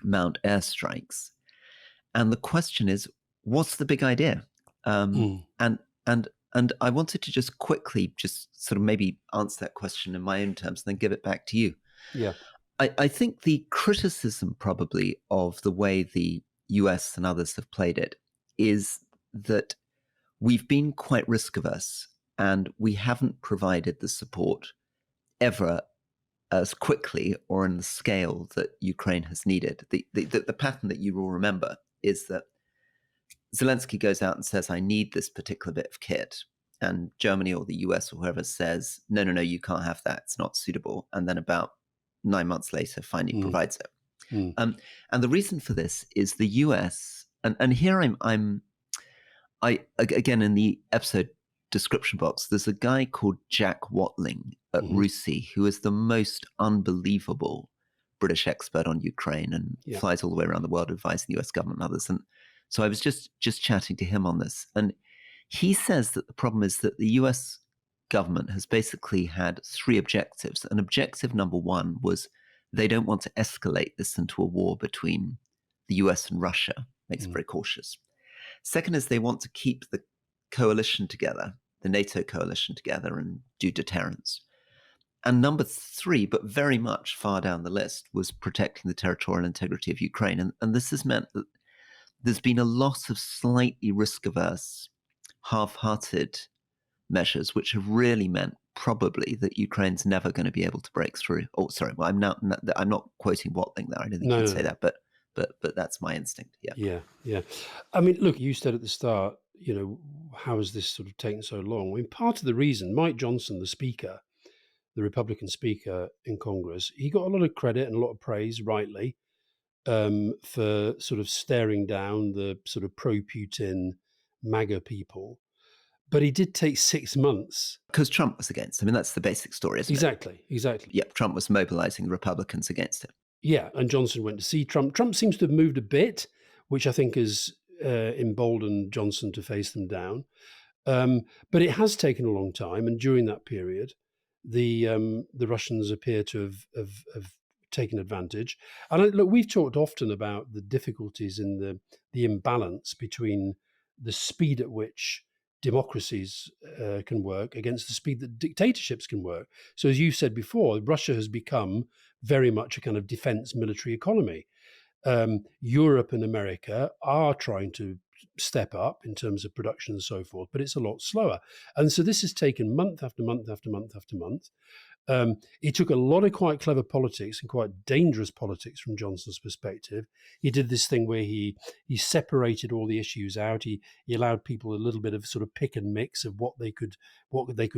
mount airstrikes. And the question is, what's the big idea? And I wanted to just quickly just sort of maybe answer that question in my own terms and then give it back to you. Yeah. I think the criticism probably of the way the US and others have played it is that we've been quite risk averse and we haven't provided the support ever as quickly or in the scale that Ukraine has needed. The pattern that you will remember is that Zelensky goes out and says, I need this particular bit of kit. And Germany or the US or whoever says, no, you can't have that. It's not suitable. And then about 9 months later, finally provides it. And the reason for this is the US, and here I again, in the episode description box, there's a guy called Jack Watling at Rishi, who is the most unbelievable British expert on Ukraine and flies all the way around the world advising the US government and others. And so I was just chatting to him on this. And he says that the problem is that the US government has basically had 3 objectives. And objective number 1 was they don't want to escalate this into a war between the US and Russia. Makes it very cautious. Second is they want to keep the coalition together, the NATO coalition together, and do deterrence. And number 3, but very much far down the list, was protecting the territorial integrity of Ukraine. And this has meant that there's been a lot of slightly risk-averse, half-hearted measures, which have really meant probably that Ukraine's never going to be able to break through. Oh, sorry, well, I'm not quoting Watling there. I don't think you can say that, but that's my instinct. Yeah. I mean, look, you said at the start, how has this sort of taken so long? I mean, part of the reason, Mike Johnson, the Speaker, the Republican Speaker in Congress, he got a lot of credit and a lot of praise, rightly, for sort of staring down the sort of pro-Putin MAGA people. But he did take 6 months. Because Trump was against. I mean, that's the basic story, isn't it? Exactly. Yeah, Trump was mobilizing the Republicans against it. Yeah, and Johnson went to see Trump. Trump seems to have moved a bit, which I think has emboldened Johnson to face them down. But it has taken a long time, and during that period, the Russians appear to have taken advantage. And look, we've talked often about the difficulties in the imbalance between the speed at which democracies can work against the speed that dictatorships can work. So as you said before, Russia has become very much a kind of defense military economy. Europe and America are trying to step up in terms of production and so forth, but it's a lot slower. And so this has taken month after month after month after month. It took a lot of quite clever politics and quite dangerous politics from Johnson's perspective. He did this thing where he separated all the issues out. He allowed people a little bit of sort of pick and mix of what they could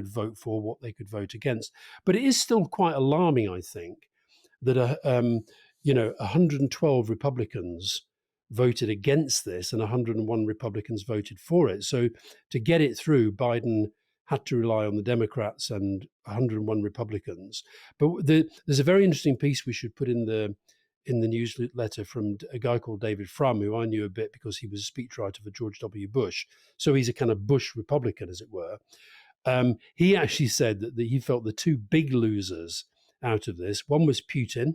vote for, what they could vote against. But it is still quite alarming, I think, that 112 Republicans voted against this and 101 Republicans voted for it. So to get it through, Biden had to rely on the Democrats and 101 Republicans. But there's a very interesting piece we should put in the newsletter from a guy called David Frum, who I knew a bit because he was a speechwriter for George W. Bush. So he's a kind of Bush Republican, as it were. He actually said that he felt the 2 big losers out of this, one was Putin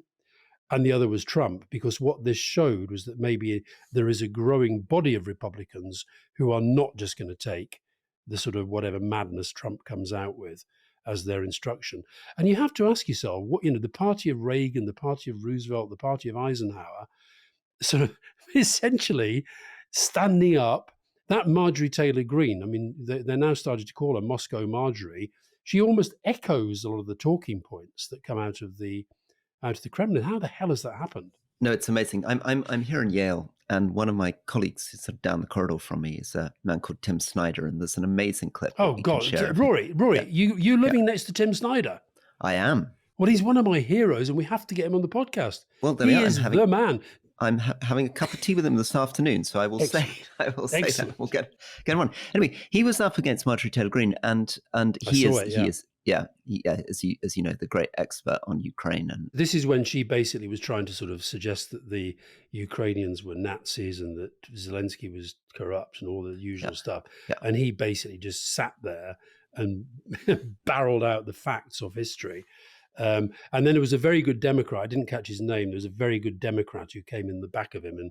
and the other was Trump, because what this showed was that maybe there is a growing body of Republicans who are not just going to take the sort of whatever madness Trump comes out with as their instruction. And you have to ask yourself, the party of Reagan, the party of Roosevelt, the party of Eisenhower, sort of essentially standing up. That Marjorie Taylor Greene, I mean, they're now starting to call her Moscow Marjorie. She almost echoes a lot of the talking points that come out of the Kremlin. How the hell has that happened? No, it's amazing. I'm here in Yale, and one of my colleagues who's sort of down the corridor from me is a man called Tim Snyder, and there's an amazing clip that Oh we can God, share. Rory, Yeah, you living next to Tim Snyder? I am. Well, he's one of my heroes, and we have to get him on the podcast. Well, there we He are. is the man. I'm having a cup of tea with him this afternoon, so I will say Excellent. that we'll get him on. Anyway, he was up against Marjorie Taylor Greene, and he is as you know, the great expert on Ukraine. And this is when she basically was trying to sort of suggest that the Ukrainians were Nazis and that Zelensky was corrupt and all the usual stuff. Yeah. And he basically just sat there and barreled out the facts of history. And then there was a very good Democrat. I didn't catch his name. There was a very good Democrat who came in the back of him, and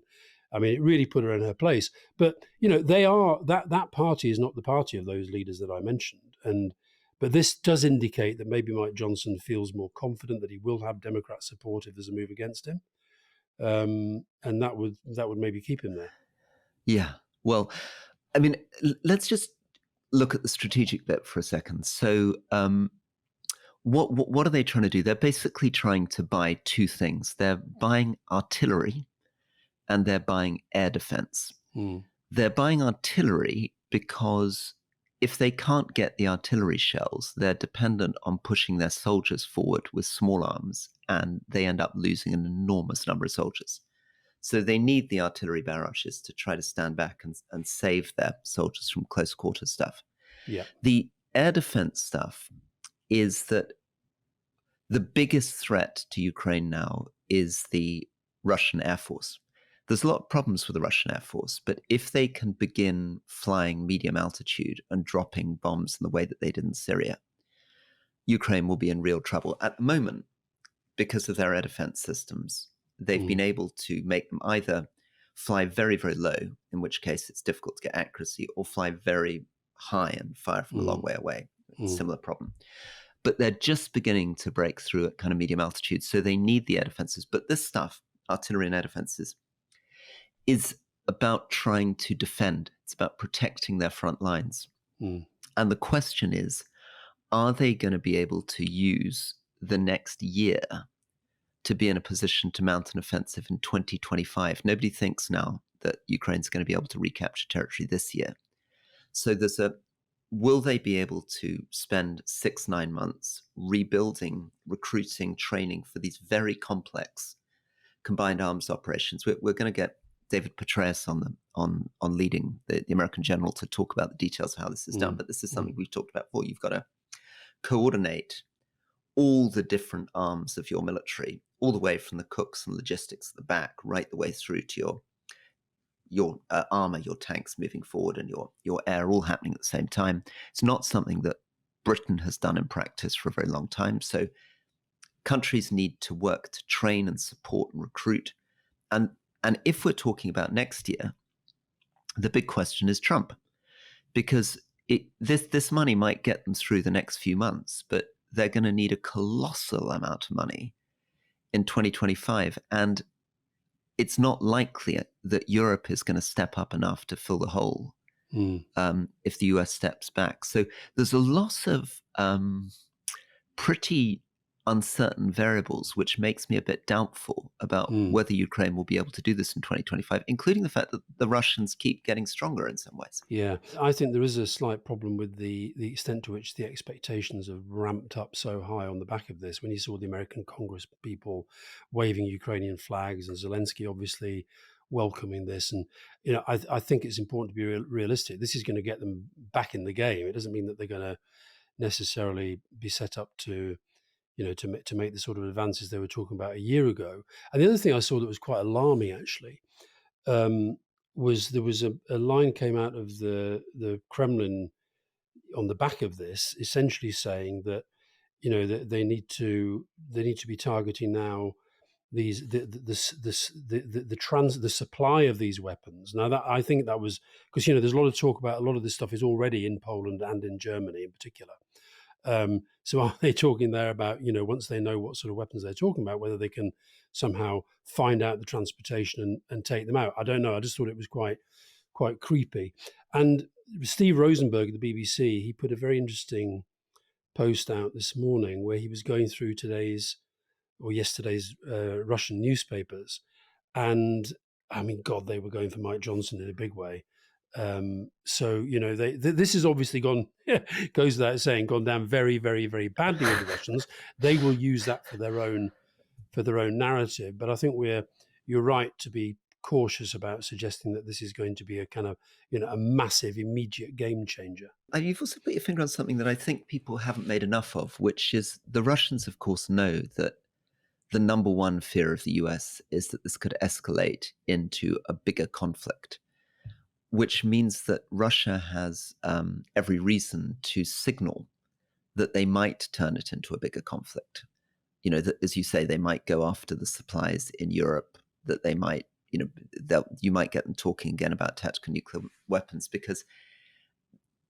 I mean, it really put her in her place. But you know, they are that party is not the party of those leaders that I mentioned, but this does indicate that maybe Mike Johnson feels more confident that he will have Democrat support if there's a move against him, and that would maybe keep him there. Yeah. Well, I mean, let's just look at the strategic bit for a second. So. What are they trying to do? They're basically trying to buy two things. They're buying artillery and they're buying air defense. They're buying artillery because if they can't get the artillery shells, they're dependent on pushing their soldiers forward with small arms, and they end up losing an enormous number of soldiers. So they need the artillery barrages to try to stand back and save their soldiers from close quarter stuff. Yeah. The air defense stuff is that the biggest threat to Ukraine now is the Russian Air Force. There's a lot of problems with the Russian Air Force, but if they can begin flying medium altitude and dropping bombs in the way that they did in Syria, Ukraine will be in real trouble. At the moment, because of their air defense systems, they've been able to make them either fly very, very low, in which case it's difficult to get accuracy, or fly very high and fire from a long way away. Similar problem. But they're just beginning to break through at kind of medium altitude, so they need the air defenses. But this stuff, artillery and air defenses, is about trying to defend. It's about protecting their front lines. And the question is, are they going to be able to use the next year to be in a position to mount an offensive in 2025? Nobody thinks now that Ukraine's going to be able to recapture territory this year. So will they be able to spend 6-9 months rebuilding, recruiting, training for these very complex combined arms operations? We're going to get David Petraeus on leading the American general to talk about the details of how this is done. But this is something we've talked about before. You've got to coordinate all the different arms of your military, all the way from the cooks and logistics at the back, right the way through to your armor, your tanks moving forward, and your air, all happening at the same time. It's not something that Britain has done in practice for a very long time. So countries need to work to train and support and recruit. And if we're talking about next year, the big question is Trump, because this money might get them through the next few months, but they're going to need a colossal amount of money in 2025. And it's not likely that Europe is going to step up enough to fill the hole if the US steps back. So there's a lot of pretty uncertain variables, which makes me a bit doubtful about whether Ukraine will be able to do this in 2025, including the fact that the Russians keep getting stronger in some ways. Yeah, I think there is a slight problem with the extent to which the expectations have ramped up so high on the back of this. When you saw the American Congress people waving Ukrainian flags and Zelensky obviously welcoming this, and you know, I think it's important to be realistic. This is going to get them back in the game. It doesn't mean that they're going to necessarily be set up to, you know, to make the sort of advances they were talking about a year ago. And the other thing I saw that was quite alarming, actually, was there was a line came out of the Kremlin on the back of this, essentially saying that, you know, that they need to be targeting now these the supply of these weapons. Now that I think that was because, you know, there's a lot of talk about a lot of this stuff is already in Poland and in Germany in particular. So are they talking there about, you know, once they know what sort of weapons they're talking about, whether they can somehow find out the transportation and take them out? I don't know. I just thought it was quite quite creepy. And Steve Rosenberg of the BBC, he put a very interesting post out this morning where he was going through today's or yesterday's Russian newspapers, and I mean, God, they were going for Mike Johnson in a big way. So this has obviously gone goes without saying gone down very, very, very badly with the Russians. They will use that for their own narrative. But I think you're right to be cautious about suggesting that this is going to be a kind of a massive immediate game changer. And you've also put your finger on something that I think people haven't made enough of, which is the Russians, of course, know that the number one fear of the US is that this could escalate into a bigger conflict, which means that Russia has every reason to signal that they might turn it into a bigger conflict. That, as you say, they might go after the supplies in Europe, that they might, you might get them talking again about tactical nuclear weapons, because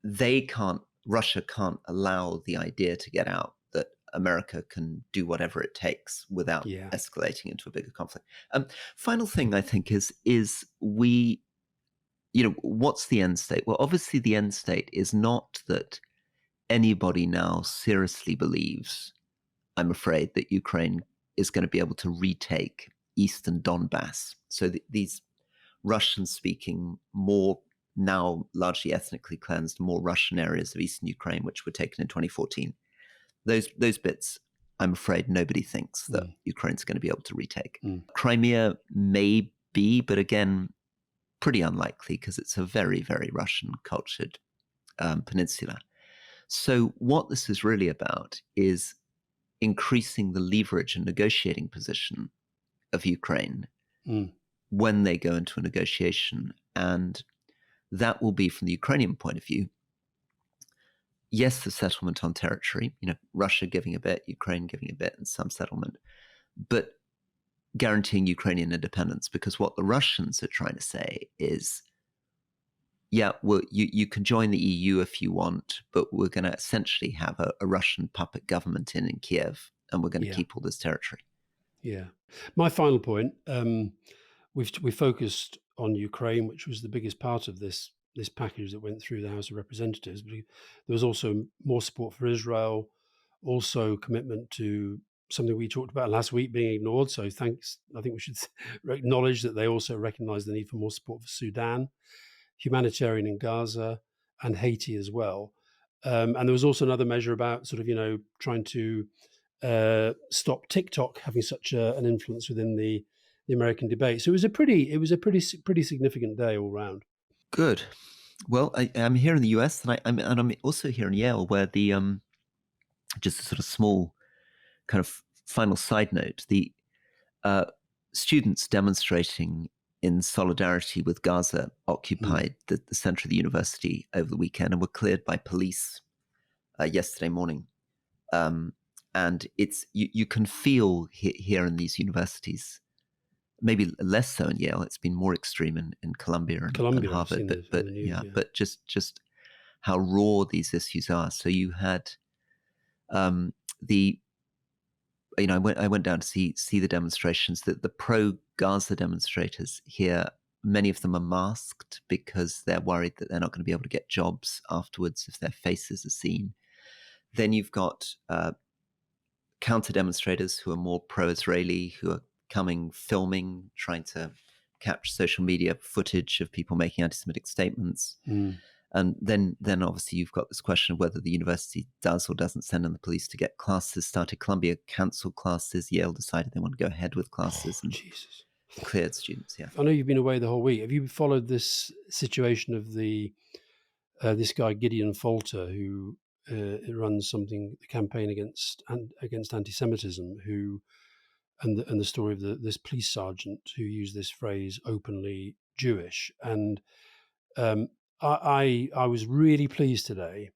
Russia can't allow the idea to get out that America can do whatever it takes without escalating into a bigger conflict. Final thing, I think, is what's the end state? Well, obviously the end state is not that anybody now seriously believes, I'm afraid, that Ukraine is going to be able to retake eastern Donbass. So these Russian-speaking, more now largely ethnically cleansed, more Russian areas of eastern Ukraine, which were taken in 2014, those bits, I'm afraid nobody thinks that Ukraine's going to be able to retake. Crimea may be, but again, pretty unlikely, because it's a very, very Russian-cultured peninsula. So what this is really about is increasing the leverage and negotiating position of Ukraine when they go into a negotiation. And that will be, from the Ukrainian point of view, yes, the settlement on territory, Russia giving a bit, Ukraine giving a bit, and some settlement, but guaranteeing Ukrainian independence. Because what the Russians are trying to say is, yeah, well, you can join the EU if you want, but we're going to essentially have a Russian puppet government in Kiev, and we're going to keep all this territory. Yeah. My final point, we focused on Ukraine, which was the biggest part of this package that went through the House of Representatives. But there was also more support for Israel, also commitment to something we talked about last week being ignored. So thanks. I think we should acknowledge that they also recognize the need for more support for Sudan, humanitarian in Gaza, and Haiti as well. And there was also another measure about sort of, trying to stop TikTok having such an influence within the American debate. So it was a pretty significant day all round. Good. Well, I'm here in the US, and I'm also here in Yale, where the just a sort of small kind of final side note, the students demonstrating in solidarity with Gaza occupied the center of the university over the weekend and were cleared by police yesterday morning. And it's you can feel here in these universities, maybe less so in Yale. It's been more extreme in Columbia and Harvard, but just how raw these issues are. So you had I went down to see the demonstrations. The pro-Gaza demonstrators here, many of them are masked because they're worried that they're not going to be able to get jobs afterwards if their faces are seen. Then you've got counter demonstrators who are more pro-Israeli, who are filming, trying to capture social media footage of people making anti-Semitic statements. And then obviously you've got this question of whether the university does or doesn't send in the police to get classes started. Columbia cancelled classes. Yale decided they want to go ahead with classes and cleared students. Yeah, I know you've been away the whole week. Have you followed this situation of this guy Gideon Falter, who runs the campaign against anti-Semitism, and the story of this police sergeant who used this phrase openly Jewish? And I was really pleased today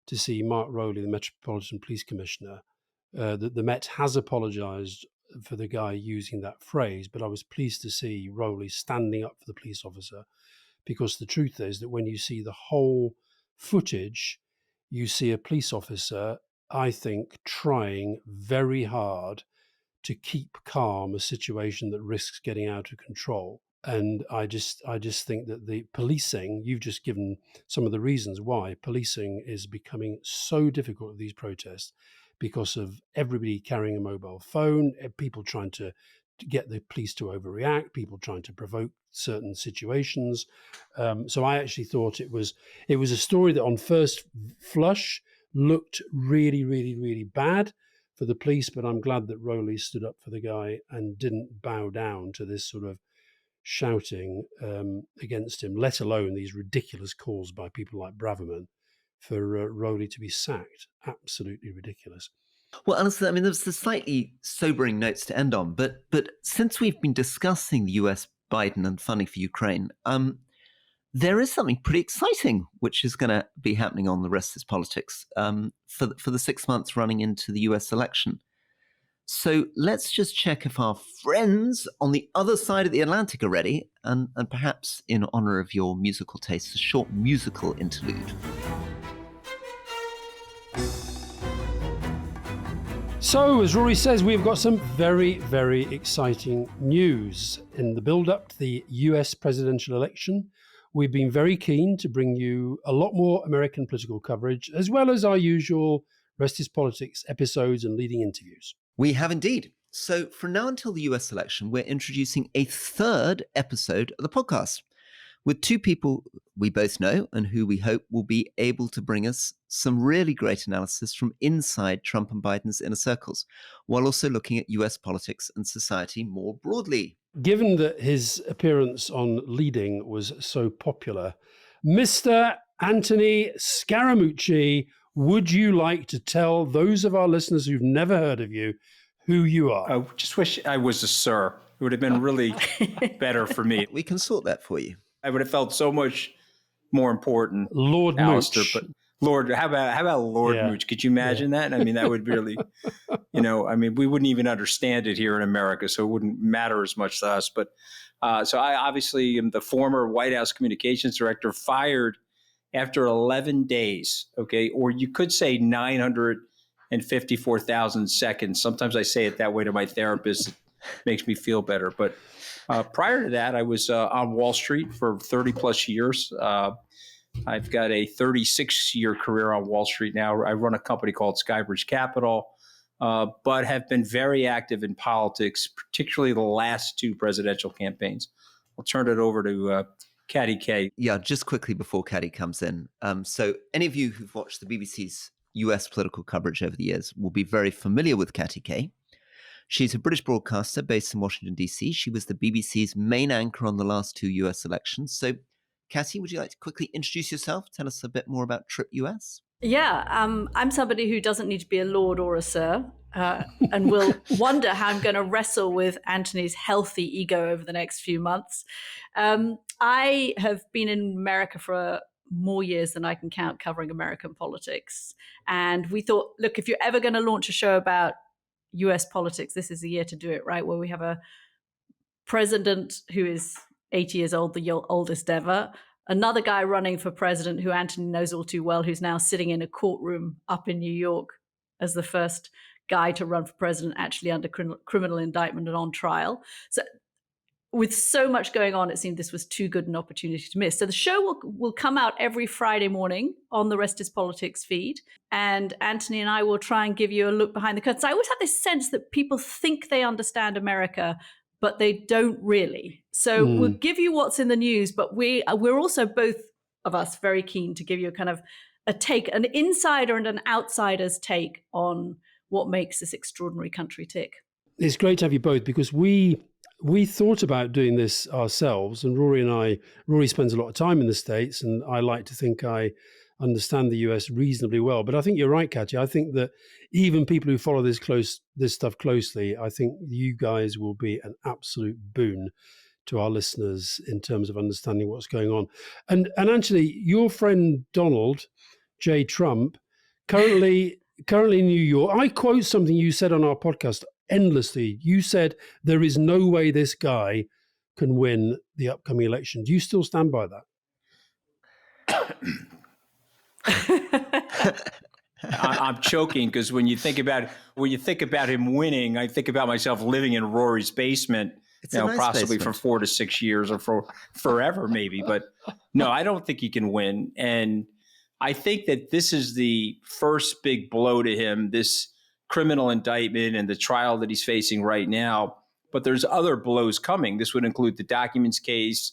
to see Mark Rowley, the Metropolitan Police Commissioner, that the Met has apologised for the guy using that phrase, but I was pleased to see Rowley standing up for the police officer, because the truth is that when you see the whole footage, you see a police officer, I think, trying very hard to keep calm a situation that risks getting out of control. And I just think that the policing, you've just given some of the reasons why policing is becoming so difficult at these protests, because of everybody carrying a mobile phone, people trying to get the police to overreact, people trying to provoke certain situations. So I actually thought it was a story that on first flush looked really, really, really bad for the police, but I'm glad that Rowley stood up for the guy and didn't bow down to this sort of shouting against him, let alone these ridiculous calls by people like Braverman for Rowley to be sacked. Absolutely ridiculous. Well, Alistair, I mean, there's the slightly sobering notes to end on, but since we've been discussing the US, Biden, and funding for Ukraine, there is something pretty exciting which is going to be happening on the rest of this politics for the 6 months running into the US election. So let's just check if our friends on the other side of the Atlantic are ready, and perhaps in honor of your musical taste, a short musical interlude. So, as Rory says, we've got some very, very exciting news. In the build-up to the US presidential election, we've been very keen to bring you a lot more American political coverage, as well as our usual Rest is Politics episodes and leading interviews. We have indeed. So from now until the US election, we're introducing a third episode of the podcast with two people we both know and who we hope will be able to bring us some really great analysis from inside Trump and Biden's inner circles, while also looking at US politics and society more broadly. Given that his appearance on Leading was so popular, Mr. Anthony Scaramucci, would you like to tell those of our listeners who've never heard of you who you are? I just wish I was a sir. It would have been really better for me. We can sort that for you. I would have felt so much more important, Lord Alastair. Mooch. But Lord, how about Lord Yeah. Mooch? Could you imagine that? I mean, that would really, we wouldn't even understand it here in America, so it wouldn't matter as much to us. But so I obviously am the former White House communications director, fired after 11 days, okay? Or you could say 954,000 seconds. Sometimes I say it that way to my therapist. It makes me feel better. But prior to that, I was on Wall Street for 30 plus years. I've got a 36-year career on Wall Street now. I run a company called Skybridge Capital, but have been very active in politics, particularly the last two presidential campaigns. I'll turn it over to Caddy K. Yeah, just quickly before Caddy comes in. So any of you who've watched the BBC's US political coverage over the years will be very familiar with Caddy K. She's a British broadcaster based in Washington, D.C. She was the BBC's main anchor on the last two US elections. So, Cassie, would you like to quickly introduce yourself? Tell us a bit more about Trip US. Yeah, I'm somebody who doesn't need to be a lord or a sir, and will wonder how I'm going to wrestle with Anthony's healthy ego over the next few months. I have been in America for more years than I can count covering American politics. And we thought, look, if you're ever going to launch a show about US politics, this is the year to do it, right? Where we have a president who is 80 years old, the oldest ever, another guy running for president who Anthony knows all too well, who's now sitting in a courtroom up in New York as the first guy to run for president actually under criminal indictment and on trial. So with so much going on, it seemed this was too good an opportunity to miss. So the show will come out every Friday morning on the Rest is Politics feed. And Anthony and I will try and give you a look behind the curtains. I always have this sense that people think they understand America, but they don't really. So we'll give you what's in the news, but we're also, both of us, very keen to give you a kind of a take, an insider and an outsider's take on what makes this extraordinary country tick. It's great to have you both, because we thought about doing this ourselves, and Rory spends a lot of time in the States, and I like to think I understand the US reasonably well. But I think you're right, Katya. I think that even people who follow this stuff closely, I think you guys will be an absolute boon to our listeners in terms of understanding what's going on. And actually, your friend Donald J. Trump, currently in New York, I quote something you said on our podcast endlessly. You said there is no way this guy can win the upcoming election. Do you still stand by that? I'm choking because when you think about him winning, I think about myself living in Rory's basement It's a nice possibly basement. for 4 to 6 years or for forever, maybe. But no, I don't think he can win. And I think that this is the first big blow to him, this criminal indictment and the trial that he's facing right now. But there's other blows coming. This would include the documents case,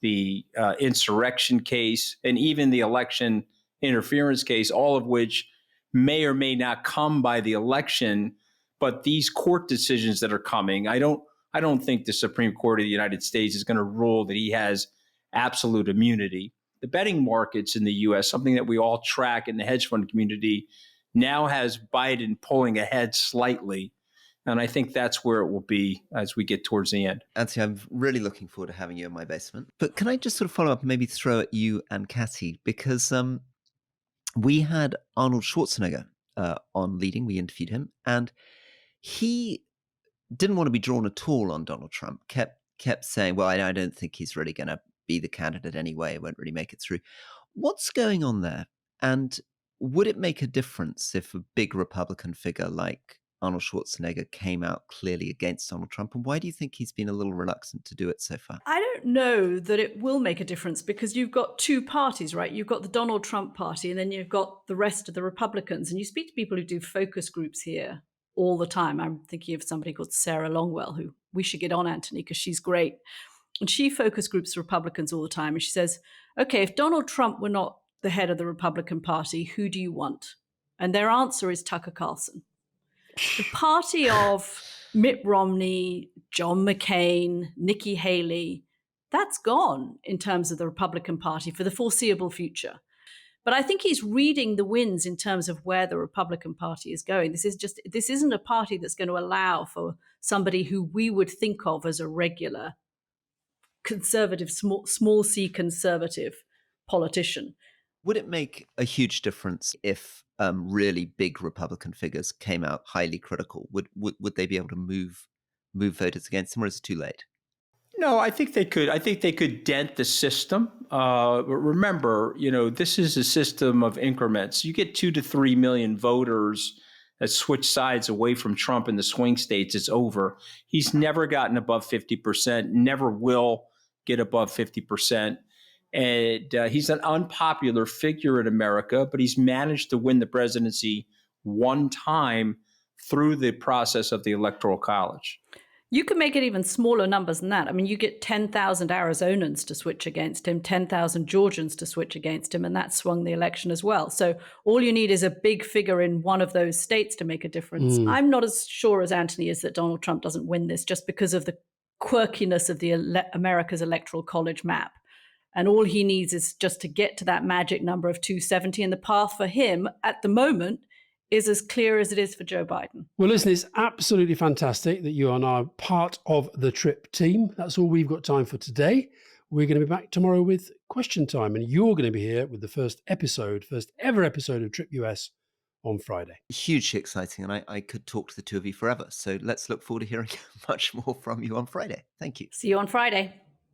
the insurrection case, and even the election interference case, all of which may or may not come by the election. But these court decisions that are coming, I don't think the Supreme Court of the United States is going to rule that he has absolute immunity. The betting markets in the U.S., something that we all track in the hedge fund community, now has Biden pulling ahead slightly. And I think that's where it will be as we get towards the end. Anthony, I'm really looking forward to having you in my basement. But can I just sort of follow up and maybe throw at you and Cassie? Because we had Arnold Schwarzenegger on Leading. We interviewed him. And he didn't want to be drawn at all on Donald Trump, kept saying, well, I don't think he's really going to be the candidate anyway. It won't really make it through. What's going on there? And would it make a difference if a big Republican figure like Arnold Schwarzenegger came out clearly against Donald Trump? And why do you think he's been a little reluctant to do it so far? I don't know that it will make a difference because you've got two parties, right? You've got the Donald Trump party and then you've got the rest of the Republicans. And you speak to people who do focus groups here all the time. I'm thinking of somebody called Sarah Longwell, who we should get on, Anthony, because she's great. And she focus groups Republicans all the time. And she says, okay, if Donald Trump were not the head of the Republican Party, who do you want? And their answer is Tucker Carlson. The party of Mitt Romney, John McCain, Nikki Haley, that's gone in terms of the Republican Party for the foreseeable future. But I think he's reading the winds in terms of where the Republican Party is going. This isn't a party that's going to allow for somebody who we would think of as a regular conservative, small c conservative politician. Would it make a huge difference if really big Republican figures came out highly critical? Would they be able to move voters against him, or is it too late? No, I think they could. I think they could dent the system. But remember, this is a system of increments. You get 2 to 3 million voters that switch sides away from Trump in the swing states. It's over. He's never gotten above 50%, never will get above 50%. And he's an unpopular figure in America, but he's managed to win the presidency one time through the process of the Electoral College. You can make it even smaller numbers than that. I mean, you get 10,000 Arizonans to switch against him, 10,000 Georgians to switch against him, and that swung the election as well. So all you need is a big figure in one of those states to make a difference. I'm not as sure as Anthony is that Donald Trump doesn't win this just because of the quirkiness of the America's Electoral College map. And all he needs is just to get to that magic number of 270. And the path for him at the moment is as clear as it is for Joe Biden. Well, listen, it's absolutely fantastic that you are now part of the Trip team. That's all we've got time for today. We're going to be back tomorrow with Question Time, and you're going to be here with the first ever episode of Trip US on Friday. Hugely exciting, and I could talk to the two of you forever. So let's look forward to hearing much more from you on Friday. Thank you. See you on Friday.